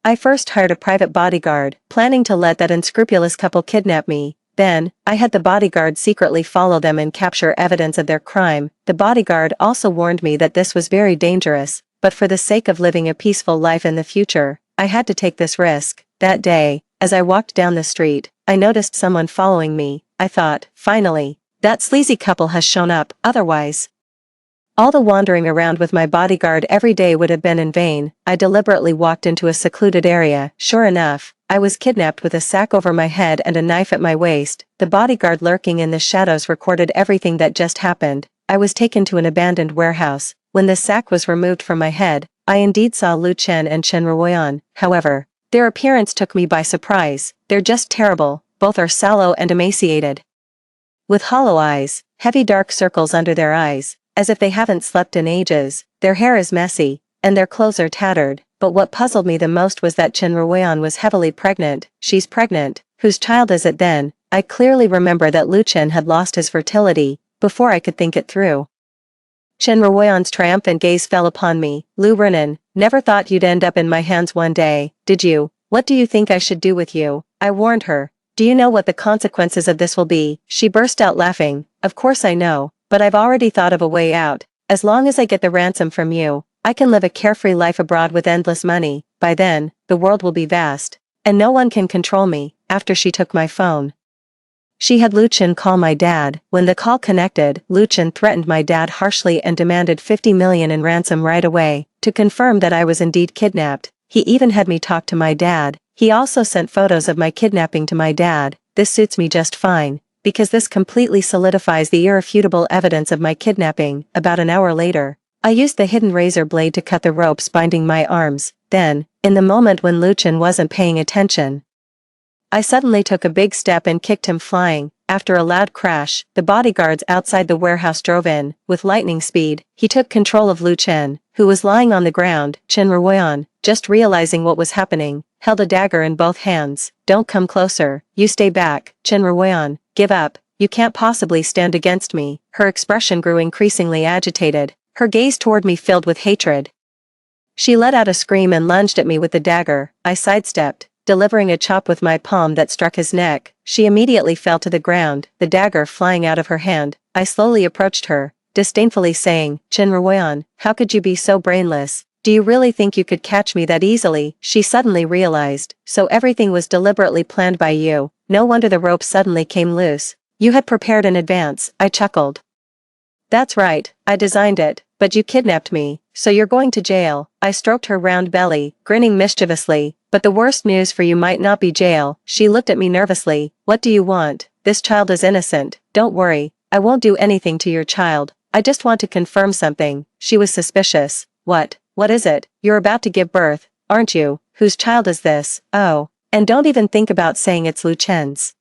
I first hired a private bodyguard, planning to let that unscrupulous couple kidnap me. Then, I had the bodyguard secretly follow them and capture evidence of their crime. The bodyguard also warned me that this was very dangerous, but for the sake of living a peaceful life in the future, I had to take this risk. That day, as I walked down the street, I noticed someone following me. I thought, finally, that sleazy couple has shown up. Otherwise, all the wandering around with my bodyguard every day would have been in vain. I deliberately walked into a secluded area. Sure enough, I was kidnapped with a sack over my head and a knife at my waist. The bodyguard lurking in the shadows recorded everything that just happened. I was taken to an abandoned warehouse. When the sack was removed from my head, I indeed saw Lu Chen and Chen Ruoyan. However, their appearance took me by surprise. They're just terrible. Both are sallow and emaciated, with hollow eyes, heavy dark circles under their eyes, as if they haven't slept in ages. Their hair is messy, and their clothes are tattered. But what puzzled me the most was that Chen Ruoyan was heavily pregnant. She's pregnant. Whose child is it then? I clearly remember that Lu Chen had lost his fertility, before I could think it through. Chen Ruoyan's triumphant gaze fell upon me. Lu Runan, never thought you'd end up in my hands one day, did you? What do you think I should do with you? I warned her. Do you know what the consequences of this will be? She burst out laughing. Of course I know, but I've already thought of a way out. As long as I get the ransom from you, I can live a carefree life abroad with endless money. By then, the world will be vast, and no one can control me. After she took my phone, she had Lu Chen call my dad. When the call connected, Lu Chen threatened my dad harshly and demanded 50 million in ransom right away. To confirm that I was indeed kidnapped, he even had me talk to my dad. He also sent photos of my kidnapping to my dad. This suits me just fine, because this completely solidifies the irrefutable evidence of my kidnapping. About an hour later, I used the hidden razor blade to cut the ropes binding my arms. Then, in the moment when Lu Chen wasn't paying attention, I suddenly took a big step and kicked him flying. After a loud crash, the bodyguards outside the warehouse drove in. With lightning speed, he took control of Lu Chen, who was lying on the ground. Chen Ruoyan, just realizing what was happening, held a dagger in both hands. Don't come closer, you stay back. Chen Ruoyan, give up, you can't possibly stand against me. Her expression grew increasingly agitated, her gaze toward me filled with hatred. She let out a scream and lunged at me with the dagger. I sidestepped, delivering a chop with my palm that struck his neck. She immediately fell to the ground, the dagger flying out of her hand. I slowly approached her, disdainfully saying, "Chinruoyan, how could you be so brainless? Do you really think you could catch me that easily?" She suddenly realized, so everything was deliberately planned by you. No wonder the rope suddenly came loose. You had prepared in advance, I chuckled. That's right, I designed it, but you kidnapped me, so you're going to jail. I stroked her round belly, grinning mischievously, but the worst news for you might not be jail. She looked at me nervously. What do you want? This child is innocent. Don't worry, I won't do anything to your child. I just want to confirm something. She was suspicious. What is it? You're about to give birth, aren't you? Whose child is this? Oh, and don't even think about saying it's Lu Chen's.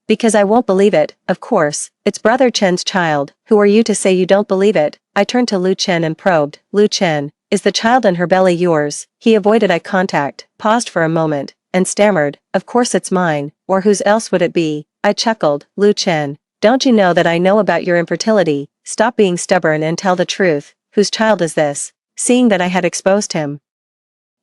Because I won't believe it, of course, it's Brother Chen's child. Who are you to say you don't believe it? I turned to Lu Chen and probed. Lu Chen, is the child in her belly yours? He avoided eye contact, paused for a moment, and stammered, of course it's mine, or whose else would it be? I chuckled. Lu Chen, don't you know that I know about your infertility? Stop being stubborn and tell the truth. Whose child is this? Seeing that I had exposed him,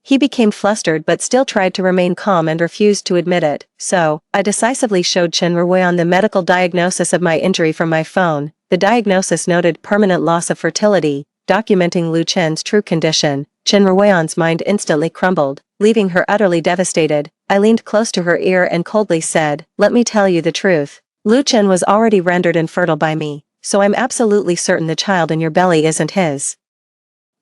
he became flustered but still tried to remain calm and refused to admit it. So, I decisively showed Chen Ruoyan the medical diagnosis of my injury from my phone. The diagnosis noted permanent loss of fertility, documenting Lu Chen's true condition. Chen Ruoyan's mind instantly crumbled, leaving her utterly devastated. I leaned close to her ear and coldly said, "Let me tell you the truth. Lu Chen was already rendered infertile by me, so I'm absolutely certain the child in your belly isn't his.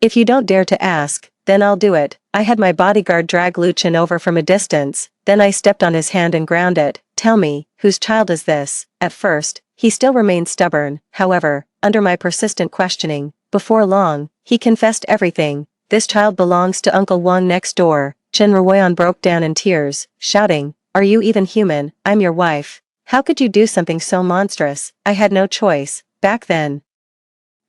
If you don't dare to ask, then I'll do it." I had my bodyguard drag Lu Chen over from a distance, then I stepped on his hand and ground it. "Tell me, whose child is this?" At first, he still remained stubborn. However, under my persistent questioning, before long, he confessed everything. "This child belongs to Uncle Wang next door." Chen Ruoyan broke down in tears, shouting, "Are you even human? I'm your wife. How could you do something so monstrous?" I had no choice. Back then,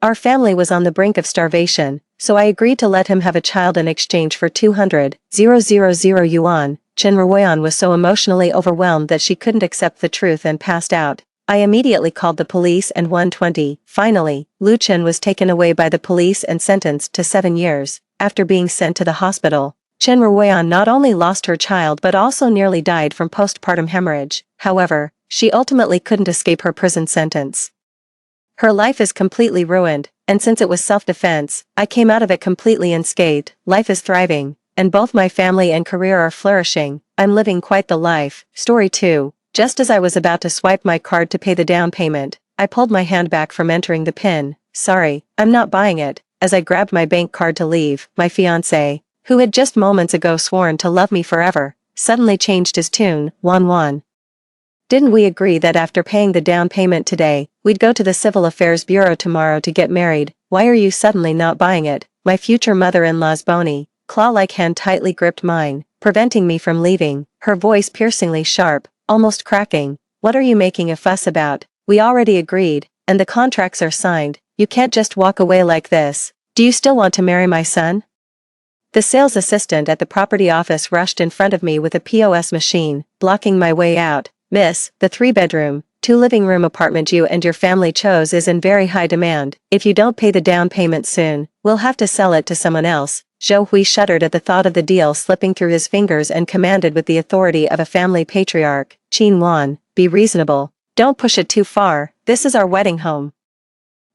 our family was on the brink of starvation, so I agreed to let him have a child in exchange for 200,000 yuan. Chen Ruoyan was so emotionally overwhelmed that she couldn't accept the truth and passed out. I immediately called the police and 120. Finally, Lu Chen was taken away by the police and sentenced to 7 years. After being sent to the hospital, Chen Ruoyan not only lost her child but also nearly died from postpartum hemorrhage. However, she ultimately couldn't escape her prison sentence. Her life is completely ruined, and since it was self-defense, I came out of it completely unscathed. Life is thriving, and both my family and career are flourishing. I'm living quite the life. Story 2. Just as I was about to swipe my card to pay the down payment, I pulled my hand back from entering the PIN. "Sorry, I'm not buying it." As I grabbed my bank card to leave, my fiancé, who had just moments ago sworn to love me forever, suddenly changed his tune. "Wan. Didn't we agree that after paying the down payment today, we'd go to the Civil Affairs Bureau tomorrow to get married? Why are you suddenly not buying it?" My future mother-in-law's bony, claw-like hand tightly gripped mine, preventing me from leaving, her voice piercingly sharp, almost cracking. "What are you making a fuss about? We already agreed, and the contracts are signed. You can't just walk away like this. Do you still want to marry my son?" The sales assistant at the property office rushed in front of me with a POS machine, blocking my way out. "Miss, the 3-bedroom, 2-living-room apartment you and your family chose is in very high demand. If you don't pay the down payment soon, we'll have to sell it to someone else." Zhou Hui shuddered at the thought of the deal slipping through his fingers and commanded with the authority of a family patriarch, "Qin Wan, be reasonable. Don't push it too far. This is our wedding home,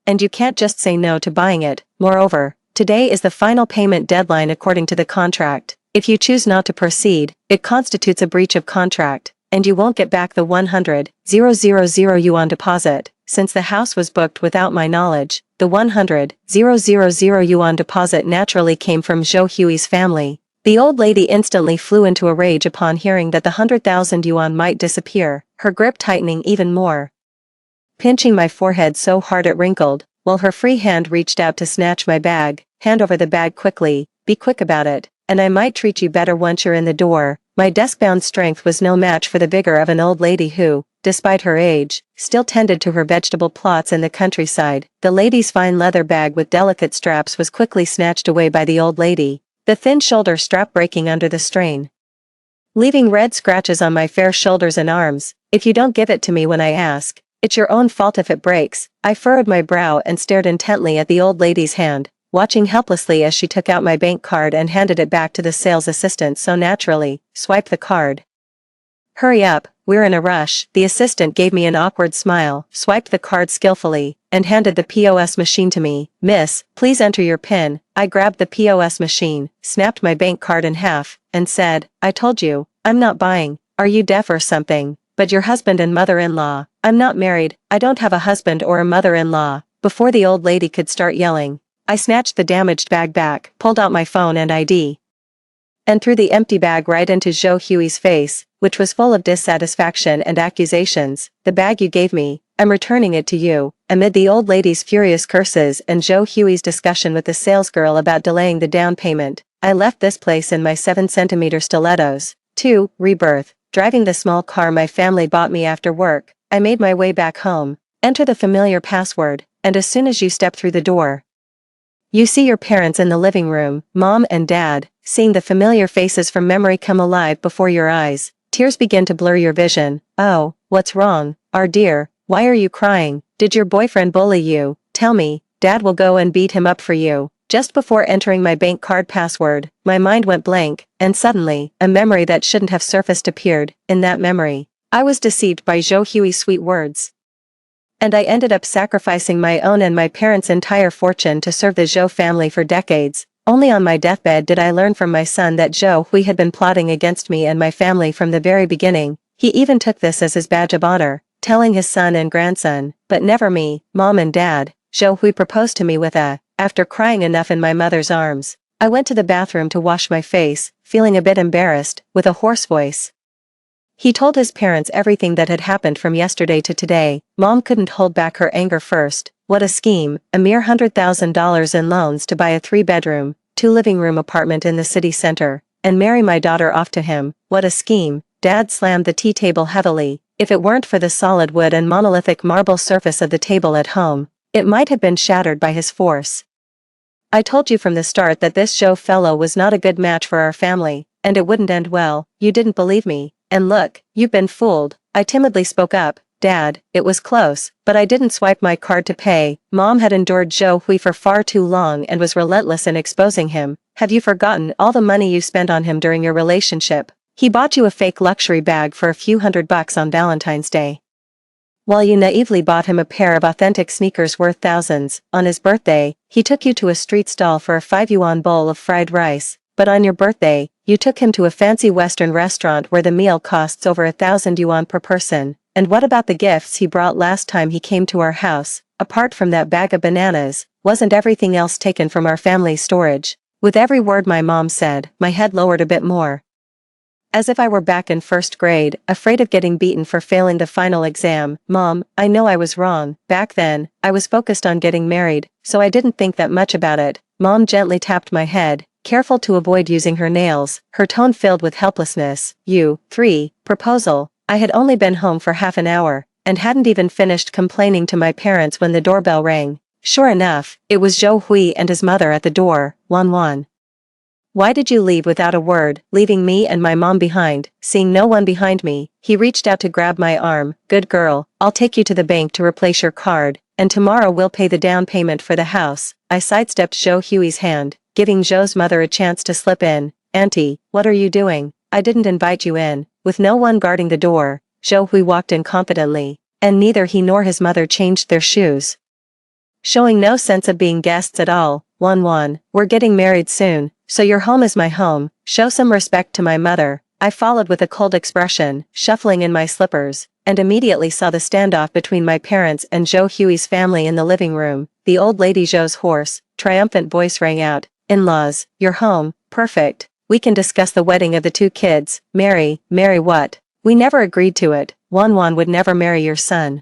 and you can't just say no to buying it. Moreover, today is the final payment deadline according to the contract. If you choose not to proceed, it constitutes a breach of contract, and you won't get back the 100,000 yuan deposit. Since the house was booked without my knowledge, the 100,000 yuan deposit naturally came from Zhou Hui's family. The old lady instantly flew into a rage upon hearing that the 100,000 yuan might disappear, her grip tightening even more, pinching my forehead so hard it wrinkled, while her free hand reached out to snatch my bag. "Hand over the bag quickly, be quick about it, and I might treat you better once you're in the door." My desk-bound strength was no match for the vigor of an old lady who, despite her age, still tended to her vegetable plots in the countryside. The lady's fine leather bag with delicate straps was quickly snatched away by the old lady, the thin shoulder strap breaking under the strain, leaving red scratches on my fair shoulders and arms. "If you don't give it to me when I ask, it's your own fault if it breaks." I furrowed my brow and stared intently at the old lady's hand, watching helplessly as she took out my bank card and handed it back to the sales assistant so naturally. "Swipe the card." Hurry up, we're in a rush. The assistant gave me an awkward smile, swiped the card skillfully, and handed the POS machine to me. Miss, please enter your PIN. I grabbed the POS machine, snapped my bank card in half, and said, I told you, I'm not buying. Are you deaf or something? But your husband and mother-in-law. I'm not married, I don't have a husband or a mother-in-law. Before the old lady could start yelling, I snatched the damaged bag back, pulled out my phone and ID, and threw the empty bag right into Joe Huey's face, which was full of dissatisfaction and accusations. The bag you gave me, I'm returning it to you. Amid the old lady's furious curses and Joe Huey's discussion with the salesgirl about delaying the down payment, I left this place in my 7-centimeter stilettos. 2. Rebirth. Driving the small car my family bought me after work, I made my way back home. Enter the familiar password, and as soon as you step through the door, you see your parents in the living room, mom and dad. Seeing the familiar faces from memory come alive before your eyes, tears begin to blur your vision. Oh, what's wrong, our dear? Why are you crying? Did your boyfriend bully you? Tell me, Dad will go and beat him up for you. Just before entering my bank card password, my mind went blank, and suddenly, a memory that shouldn't have surfaced appeared. In that memory, I was deceived by Joe Huey's sweet words, and I ended up sacrificing my own and my parents' entire fortune to serve the Joe family for decades. Only on my deathbed did I learn from my son that Joe Hui had been plotting against me and my family from the very beginning. He even took this as his badge of honor, telling his son and grandson, but never me, Mom and Dad. Joe Hui proposed to me with a, after crying enough in my mother's arms. I went to the bathroom to wash my face, feeling a bit embarrassed, with a hoarse voice. He told his parents everything that had happened from yesterday to today. Mom couldn't hold back her anger first. What a scheme, a mere $100,000 in loans to buy a 3-bedroom, 2-living-room apartment in the city center, and marry my daughter off to him. What a scheme. Dad slammed the tea table heavily. If it weren't for the solid wood and monolithic marble surface of the table at home, it might have been shattered by his force. I told you from the start that this Joe fellow was not a good match for our family, and it wouldn't end well. You didn't believe me, and look, you've been fooled. I timidly spoke up. Dad, it was close, but I didn't swipe my card to pay. Mom had endured Joe Hui for far too long and was relentless in exposing him. Have you forgotten all the money you spent on him during your relationship? He bought you a fake luxury bag for a few $100 on Valentine's Day, while you naively bought him a pair of authentic sneakers worth thousands. On his birthday, he took you to a street stall for a 5 yuan bowl of fried rice, but on your birthday, you took him to a fancy Western restaurant where the meal costs over 1,000 yuan per person. And what about the gifts he brought last time he came to our house? Apart from that bag of bananas, wasn't everything else taken from our family's storage? With every word my mom said, my head lowered a bit more, as if I were back in first grade, afraid of getting beaten for failing the final exam. Mom, I know I was wrong. Back then, I was focused on getting married, so I didn't think that much about it. Mom gently tapped my head, careful to avoid using her nails, her tone filled with helplessness. 3. Proposal. I had only been home for half an hour, and hadn't even finished complaining to my parents when the doorbell rang. Sure enough, it was Joe Hui and his mother at the door. 1. Why did you leave without a word, leaving me and my mom behind? Seeing no one behind me, he reached out to grab my arm. Good girl, I'll take you to the bank to replace your card, and tomorrow we'll pay the down payment for the house. I sidestepped Joe Huey's hand, giving Joe's mother a chance to slip in. Auntie, what are you doing? I didn't invite you in. With no one guarding the door, Joe Hui walked in confidently, and neither he nor his mother changed their shoes, showing no sense of being guests at all. 1. We're getting married soon, so your home is my home. Show some respect to my mother. I followed with a cold expression, shuffling in my slippers, and immediately saw the standoff between my parents and Joe Huey's family in the living room. The old lady Joe's hoarse, triumphant voice rang out. In-laws, you're home, perfect. We can discuss the wedding of the 2 kids. Marry what? We never agreed to it. 1 would never marry your son.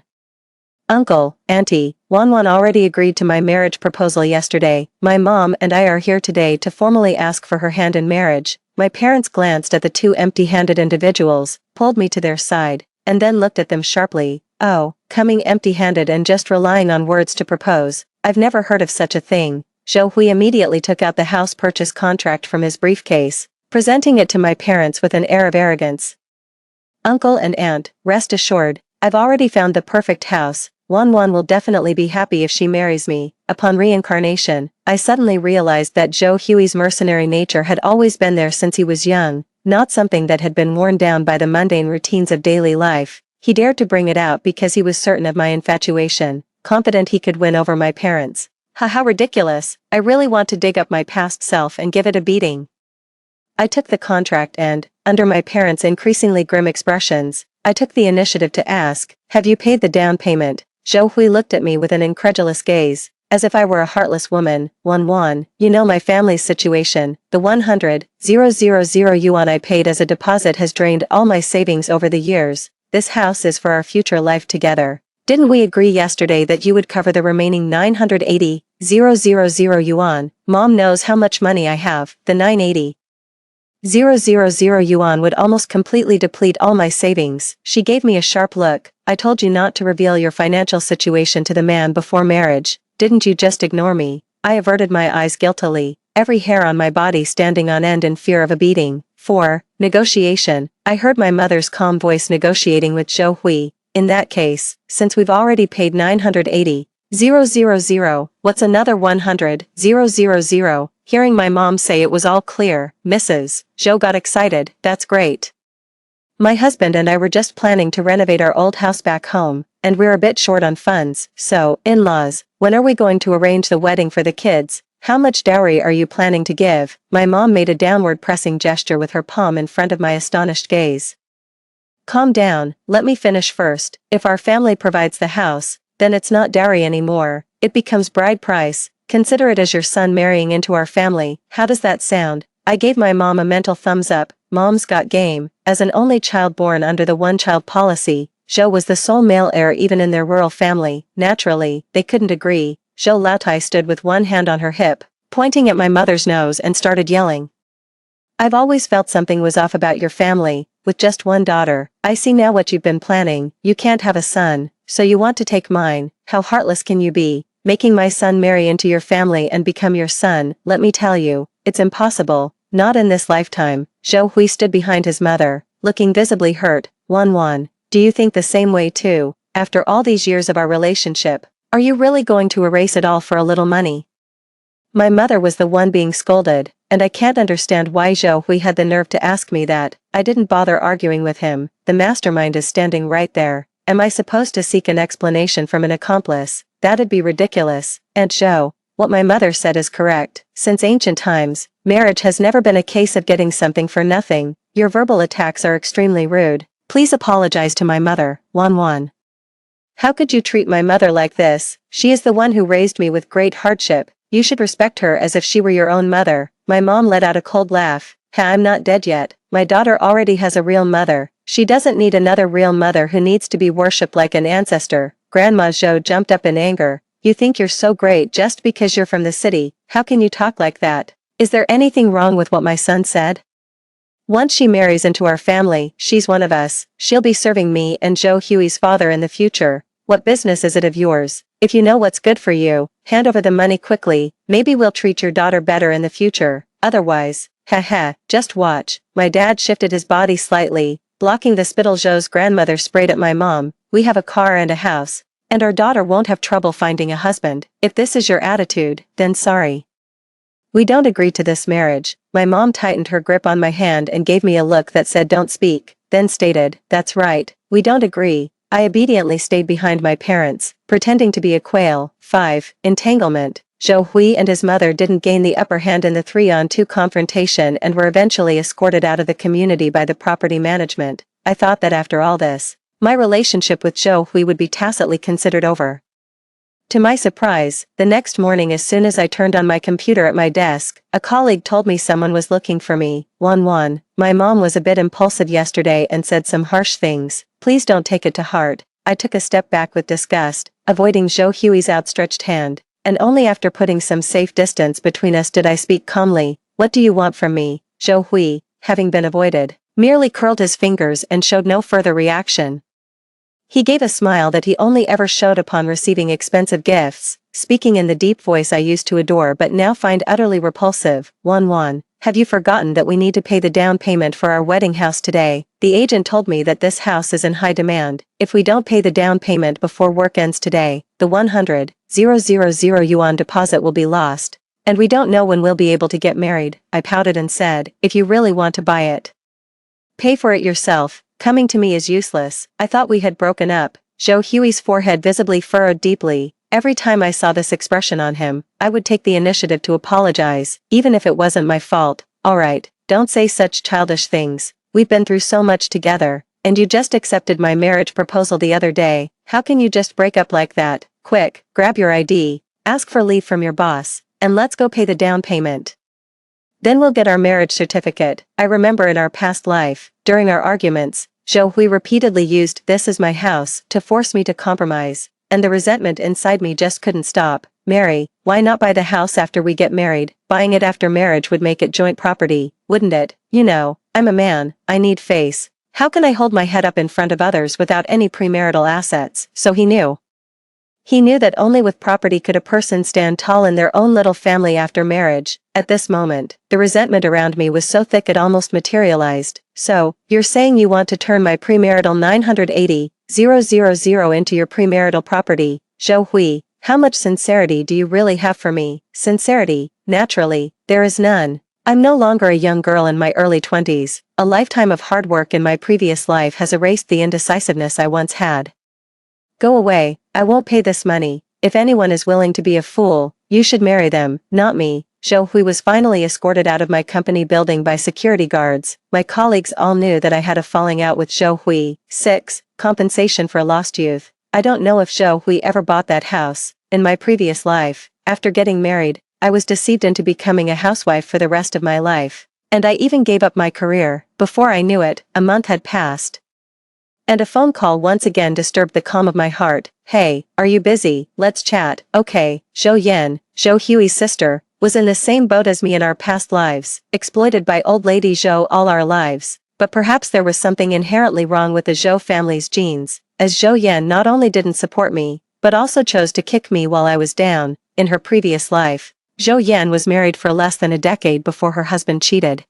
Uncle, Auntie, 1 already agreed to my marriage proposal yesterday. My mom and I are here today to formally ask for her hand in marriage. My parents glanced at the 2 empty-handed individuals, pulled me to their side, and then looked at them sharply. Oh, coming empty-handed and just relying on words to propose. I've never heard of such a thing. Joe Hui immediately took out the house purchase contract from his briefcase, presenting it to my parents with an air of arrogance. Uncle and Aunt, rest assured, I've already found the perfect house. 1 will definitely be happy if she marries me. Upon reincarnation, I suddenly realized that Joe Huey's mercenary nature had always been there since he was young. not something that had been worn down by the mundane routines of daily life. He dared to bring it out because he was certain of my infatuation, confident he could win over my parents. How ridiculous. I really want to dig up my past self and give it a beating. I took the contract and, under my parents' increasingly grim expressions, I took the initiative to ask, "Have you paid the down payment?" Zhou Hui looked at me with an incredulous gaze, as if I were a heartless woman. Wan, you know my family's situation. The 100,000 yuan I paid as a deposit has drained all my savings over the years. This house is for our future life together. Didn't we agree yesterday that you would cover the remaining 980,000 yuan? Mom knows how much money I have. The 980,000 yuan would almost completely deplete all my savings. She gave me a sharp look. I told you not to reveal your financial situation to the man before marriage. Didn't you just ignore me? I averted my eyes guiltily, every hair on my body standing on end in fear of a beating. 4. Negotiation. I heard my mother's calm voice negotiating with Zhou Hui. In that case, since we've already paid 980,000, what's another 100,000? Hearing my mom say it was all clear, Mrs. Zhou got excited. That's great. My husband and I were just planning to renovate our old house back home, and we're a bit short on funds, so, in-laws, when are we going to arrange the wedding for the kids? How much dowry are you planning to give? My mom made a downward pressing gesture with her palm in front of my astonished gaze. Calm down, let me finish first. If our family provides the house, then it's not dowry anymore, it becomes bride price. Consider it as your son marrying into our family. How does that sound? I gave my mom a mental thumbs up. Mom's got game. As an only child born under the one-child policy, Zhou was the sole male heir even in their rural family. Naturally, they couldn't agree. Zhou Laotai stood with one hand on her hip, pointing at my mother's nose and started yelling. I've always felt something was off about your family, with just one daughter. I see now what you've been planning. You can't have a son, so you want to take mine. How heartless can you be? Making my son marry into your family and become your son, let me tell you, it's impossible, not in this lifetime. Zhou Hui stood behind his mother, looking visibly hurt. Wan, do you think the same way too? After all these years of our relationship, are you really going to erase it all for a little money? My mother was the one being scolded, and I can't understand why Zhou Hui had the nerve to ask me that. I didn't bother arguing with him. The mastermind is standing right there. Am I supposed to seek an explanation from an accomplice? That'd be ridiculous. And Zhou, what my mother said is correct. Since ancient times, marriage has never been a case of getting something for nothing. Your verbal attacks are extremely rude. Please apologize to my mother. Wan. How could you treat my mother like this? She is the one who raised me with great hardship. You should respect her as if she were your own mother. My mom let out a cold laugh. I'm not dead yet. My daughter already has a real mother. She doesn't need another real mother who needs to be worshipped like an ancestor. Grandma Zhou jumped up in anger. You think you're so great just because you're from the city. How can you talk like that? Is there anything wrong with what my son said? Once she marries into our family, she's one of us. She'll be serving me and Zhou Hui's father in the future. What business is it of yours? If you know what's good for you, hand over the money quickly. Maybe we'll treat your daughter better in the future. Otherwise, just watch. My dad shifted his body slightly, blocking the spittle Zhou's grandmother sprayed at my mom. We have a car and a house, and our daughter won't have trouble finding a husband. If this is your attitude, then sorry. We don't agree to this marriage. My mom tightened her grip on my hand and gave me a look that said don't speak, then stated, that's right, we don't agree. I obediently stayed behind my parents, pretending to be a quail. 5. Entanglement. Zhou Hui and his mother didn't gain the upper hand in the 3-on-2 confrontation and were eventually escorted out of the community by the property management. I thought that after all this, my relationship with Zhou Hui would be tacitly considered over. To my surprise, the next morning as soon as I turned on my computer at my desk, a colleague told me someone was looking for me. Wan, my mom was a bit impulsive yesterday and said some harsh things. Please don't take it to heart. I took a step back with disgust, avoiding Zhou Hui's outstretched hand, and only after putting some safe distance between us did I speak calmly. What do you want from me? Zhou Hui, having been avoided, merely curled his fingers and showed no further reaction. He gave a smile that he only ever showed upon receiving expensive gifts, speaking in the deep voice I used to adore but now find utterly repulsive. Wan, have you forgotten that we need to pay the down payment for our wedding house today? The agent told me that this house is in high demand. If we don't pay the down payment before work ends today, the 100,000 yuan deposit will be lost. And we don't know when we'll be able to get married. I pouted and said, if you really want to buy it, Pay for it yourself, coming to me is useless. I thought we had broken up. Zhou Hui's forehead visibly furrowed deeply. Every time I saw this expression on him, I would take the initiative to apologize, even if it wasn't my fault. Alright, don't say such childish things. We've been through so much together, and you just accepted my marriage proposal the other day. How can you just break up like that? Quick, grab your ID, ask for leave from your boss, and let's go pay the down payment. Then we'll get our marriage certificate. I remember in our past life, during our arguments, Zhou Hui repeatedly used "this is my house" to force me to compromise, and the resentment inside me just couldn't stop. Mary, why not buy the house after we get married? Buying it after marriage would make it joint property, wouldn't it? You know, I'm a man, I need face. How can I hold my head up in front of others without any premarital assets? So he knew. He knew that only with property could a person stand tall in their own little family after marriage. At this moment, the resentment around me was so thick it almost materialized. So, you're saying you want to turn my premarital 980,000 into your premarital property? Zhou Hui, how much sincerity do you really have for me? Sincerity, naturally, there is none. I'm no longer a young girl in my early 20s. A lifetime of hard work in my previous life has erased the indecisiveness I once had. Go away, I won't pay this money. If anyone is willing to be a fool, you should marry them, not me. Zhou Hui was finally escorted out of my company building by security guards. My colleagues all knew that I had a falling out with Zhou Hui. 6. Compensation for lost youth. I don't know if Zhou Hui ever bought that house. In my previous life, after getting married, I was deceived into becoming a housewife for the rest of my life. And I even gave up my career. Before I knew it, a month had passed. And a phone call once again disturbed the calm of my heart. Hey, are you busy? Let's chat. Okay. Zhou Yan, Zhou Hui's sister, was in the same boat as me in our past lives, exploited by old lady Zhou all our lives. But perhaps there was something inherently wrong with the Zhou family's genes, as Zhou Yan not only didn't support me, but also chose to kick me while I was down. In her previous life, Zhou Yan was married for less than a decade before her husband cheated,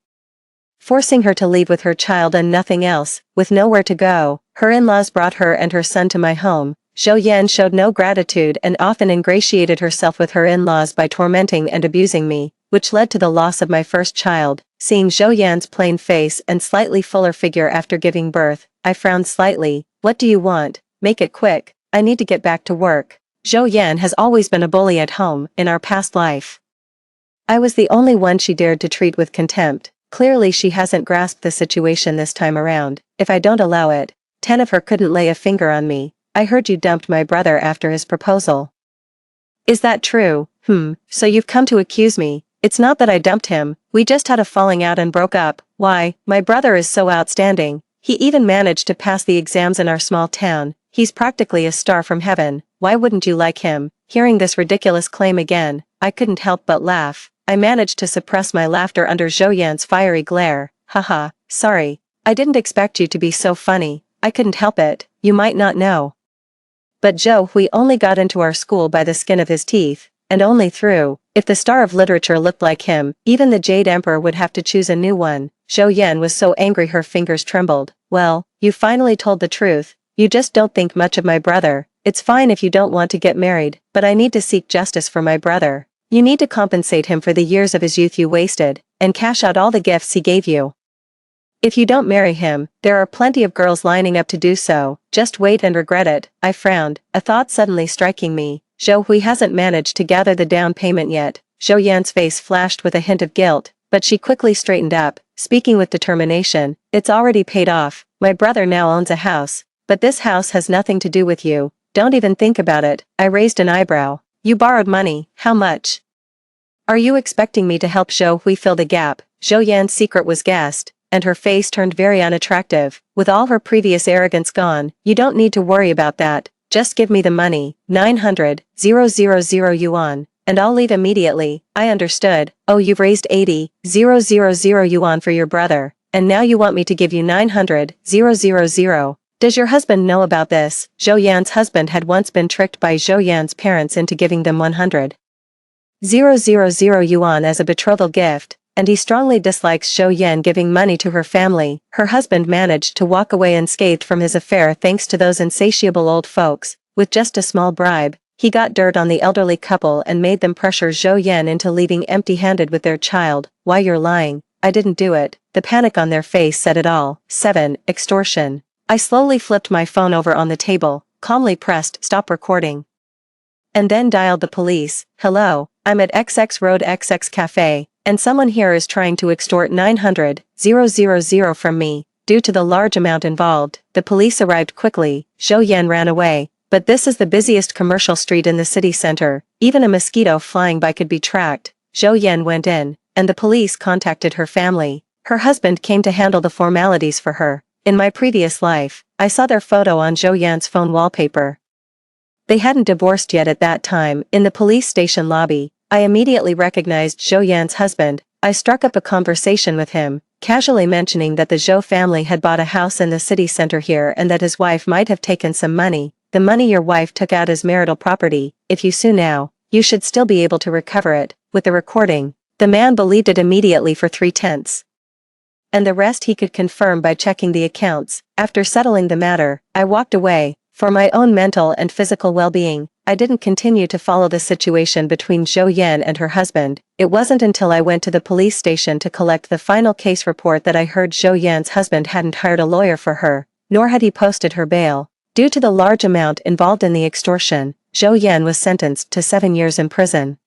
forcing her to leave with her child and nothing else. With nowhere to go, her in-laws brought her and her son to my home. Zhou Yan showed no gratitude and often ingratiated herself with her in-laws by tormenting and abusing me, which led to the loss of my first child. Seeing Zhou Yan's plain face and slightly fuller figure after giving birth, I frowned slightly. What do you want? Make it quick. I need to get back to work. Zhou Yan has always been a bully at home. In our past life, I was the only one she dared to treat with contempt. Clearly she hasn't grasped the situation this time around. If I don't allow it, 10 of her couldn't lay a finger on me. I heard you dumped my brother after his proposal. Is that true? So you've come to accuse me. It's not that I dumped him, we just had a falling out and broke up. Why, my brother is so outstanding. He even managed to pass the exams in our small town. He's practically a star from heaven. Why wouldn't you like him? Hearing this ridiculous claim again, I couldn't help but laugh. I managed to suppress my laughter under Zhou Yan's fiery glare. Haha, sorry. I didn't expect you to be so funny. I couldn't help it. You might not know, but Zhou Hui only got into our school by the skin of his teeth, and only through. If the star of literature looked like him, even the Jade Emperor would have to choose a new one. Zhou Yan was so angry her fingers trembled. Well, you finally told the truth. You just don't think much of my brother. It's fine if you don't want to get married, but I need to seek justice for my brother. You need to compensate him for the years of his youth you wasted, and cash out all the gifts he gave you. If you don't marry him, there are plenty of girls lining up to do so. Just wait and regret it. I frowned, a thought suddenly striking me. Zhou Hui hasn't managed to gather the down payment yet. Zhou Yan's face flashed with a hint of guilt, but she quickly straightened up, speaking with determination. It's already paid off. My brother now owns a house, but this house has nothing to do with you. Don't even think about it. I raised an eyebrow. You borrowed money. How much? Are you expecting me to help Zhou Hui fill the gap? Zhou Yan's secret was guessed, and her face turned very unattractive. With all her previous arrogance gone, you don't need to worry about that. Just give me the money, 900,000 yuan, and I'll leave immediately. I understood. Oh, you've raised 80,000 yuan for your brother, and now you want me to give you 900,000. Does your husband know about this? Zhou Yan's husband had once been tricked by Zhou Yan's parents into giving them 100,000 yuan as a betrothal gift, and he strongly dislikes Zhou Yan giving money to her family. Her husband managed to walk away unscathed from his affair thanks to those insatiable old folks. With just a small bribe, he got dirt on the elderly couple and made them pressure Zhou Yan into leaving empty-handed with their child. Why, you're lying. I didn't do it. The panic on their face said it all. 7. Extortion. I slowly flipped my phone over on the table, calmly pressed stop recording, and then dialed the police. Hello, I'm at XX Road XX Cafe, and someone here is trying to extort 900,000 from me. Due to the large amount involved, the police arrived quickly. Zhou Yan ran away, but this is the busiest commercial street in the city center. Even a mosquito flying by could be tracked. Zhou Yan went in, and the police contacted her family. Her husband came to handle the formalities for her. In my previous life, I saw their photo on Zhou Yan's phone wallpaper. They hadn't divorced yet at that time. In the police station lobby, I immediately recognized Zhou Yan's husband. I struck up a conversation with him, casually mentioning that the Zhou family had bought a house in the city center here and that his wife might have taken some money. The money your wife took out as marital property. If you sue now, you should still be able to recover it. With the recording, the man believed it immediately for 3/10. And the rest he could confirm by checking the accounts. After settling the matter, I walked away. For my own mental and physical well-being, I didn't continue to follow the situation between Zhou Yan and her husband. It wasn't until I went to the police station to collect the final case report that I heard Zhou Yan's husband hadn't hired a lawyer for her, nor had he posted her bail. Due to the large amount involved in the extortion, Zhou Yan was sentenced to 7 years in prison.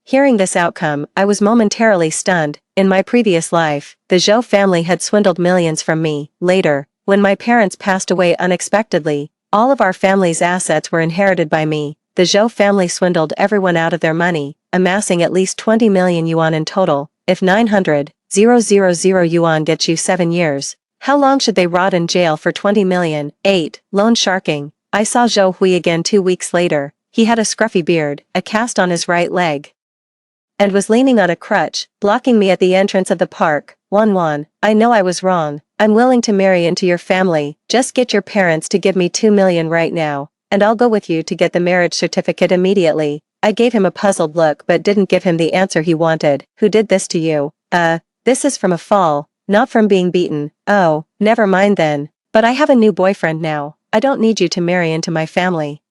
Hearing this outcome, I was momentarily stunned. In my previous life, the Zhou family had swindled millions from me. Later, when my parents passed away unexpectedly, all of our family's assets were inherited by me. The Zhou family swindled everyone out of their money, amassing at least 20 million yuan in total. If 900,000 yuan gets you 7 years, how long should they rot in jail for 20 million? 8. Loan sharking. I saw Zhou Hui again 2 weeks later. He had a scruffy beard, a cast on his right leg, and was leaning on a crutch, blocking me at the entrance of the park. Wan, I know I was wrong. I'm willing to marry into your family. Just get your parents to give me 2 million right now, and I'll go with you to get the marriage certificate immediately. I gave him a puzzled look but didn't give him the answer he wanted. Who did this to you? This is from a fall, not from being beaten. Oh, never mind then. But I have a new boyfriend now. I don't need you to marry into my family.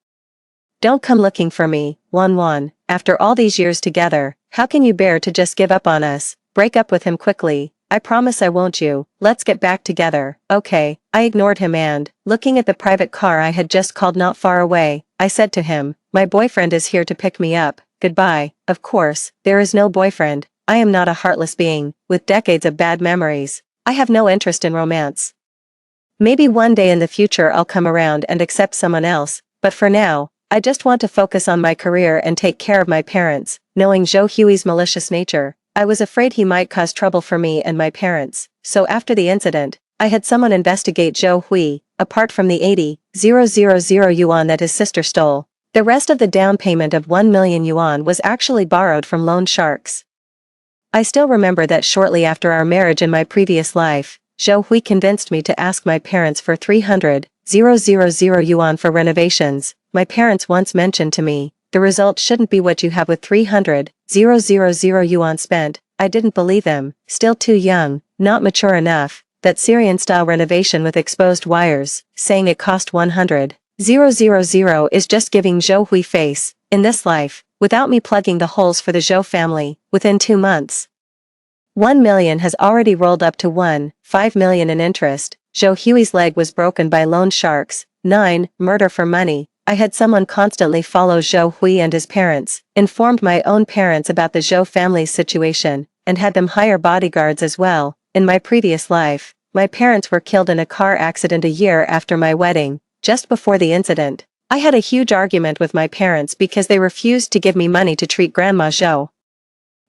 Don't come looking for me. Wan, after all these years together, how can you bear to just give up on us? Break up with him quickly. I promise I won't you. Let's get back together. Okay. I ignored him and, looking at the private car I had just called not far away, I said to him, my boyfriend is here to pick me up. Goodbye. Of course, there is no boyfriend. I am not a heartless being, with decades of bad memories. I have no interest in romance. Maybe one day in the future I'll come around and accept someone else, but for now, I just want to focus on my career and take care of my parents. Knowing Zhou Hui's malicious nature, I was afraid he might cause trouble for me and my parents, so after the incident, I had someone investigate Zhou Hui. Apart from the 80,000 yuan that his sister stole, the rest of the down payment of 1 million yuan was actually borrowed from loan sharks. I still remember that shortly after our marriage in my previous life, Zhou Hui convinced me to ask my parents for 300,000 yuan for renovations. My parents once mentioned to me, the result shouldn't be what you have with 300,000 yuan spent. I didn't believe them, still too young, not mature enough, that Syrian-style renovation with exposed wires, saying it cost 100,000 is just giving Zhou Hui face. In this life, without me plugging the holes for the Zhou family, within 2 months, 1 million has already rolled up to 1.5 million in interest. Zhou Hui's leg was broken by loan sharks. 9. Murder for money. I had someone constantly follow Zhou Hui and his parents, informed my own parents about the Zhou family's situation, and had them hire bodyguards as well. In my previous life, my parents were killed in a car accident a year after my wedding. Just before the incident, I had a huge argument with my parents because they refused to give me money to treat Grandma Zhou.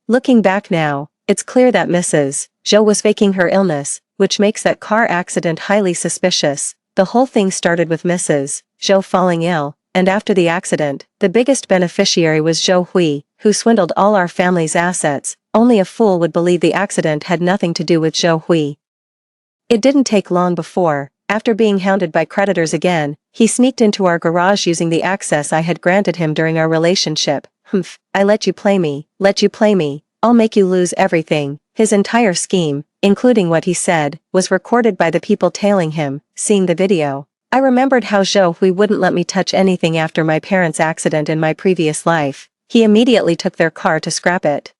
Looking back now, it's clear that Mrs. Zhou was faking her illness, which makes that car accident highly suspicious. The whole thing started with Mrs. Zhou falling ill, and after the accident, the biggest beneficiary was Zhou Hui, who swindled all our family's assets. Only a fool would believe the accident had nothing to do with Zhou Hui. It didn't take long before, after being hounded by creditors again, he sneaked into our garage using the access I had granted him during our relationship. I let you play me, I'll make you lose everything. His entire scheme, including what he said, was recorded by the people tailing him. Seeing the video, I remembered how Zhou Hui wouldn't let me touch anything after my parents' accident in my previous life. He immediately took their car to scrap it.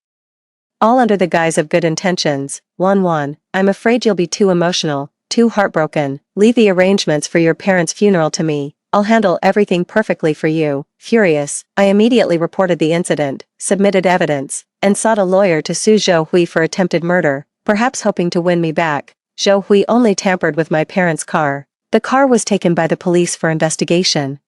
all under the guise of good intentions. 1-1. I'm afraid you'll be too emotional, too heartbroken. Leave the arrangements for your parents' funeral to me. I'll handle everything perfectly for you. Furious, I immediately reported the incident, submitted evidence, and sought a lawyer to sue Zhou Hui for attempted murder, perhaps hoping to win me back. Zhou Hui only tampered with my parents' car. The car was taken by the police for investigation.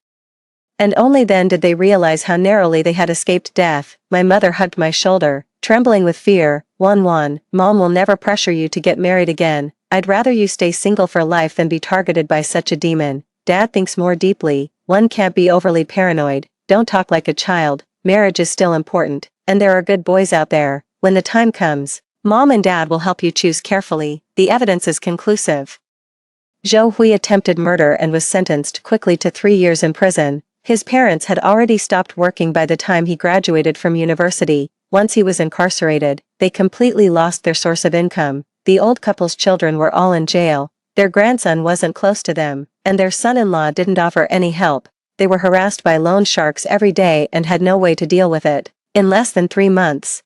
And only then did they realize how narrowly they had escaped death. My mother hugged my shoulder, trembling with fear. 1-1. Mom will never pressure you to get married again. I'd rather you stay single for life than be targeted by such a demon. Dad thinks more deeply. One can't be overly paranoid. Don't talk like a child. Marriage is still important, and there are good boys out there. When the time comes, Mom and Dad will help you choose carefully. The evidence is conclusive. Zhou Hui attempted murder and was sentenced quickly to 3 years in prison. His parents had already stopped working by the time he graduated from university. Once he was incarcerated, they completely lost their source of income. The old couple's children were all in jail. Their grandson wasn't close to them, and their son-in-law didn't offer any help. They were harassed by loan sharks every day and had no way to deal with it. In less than 3 months,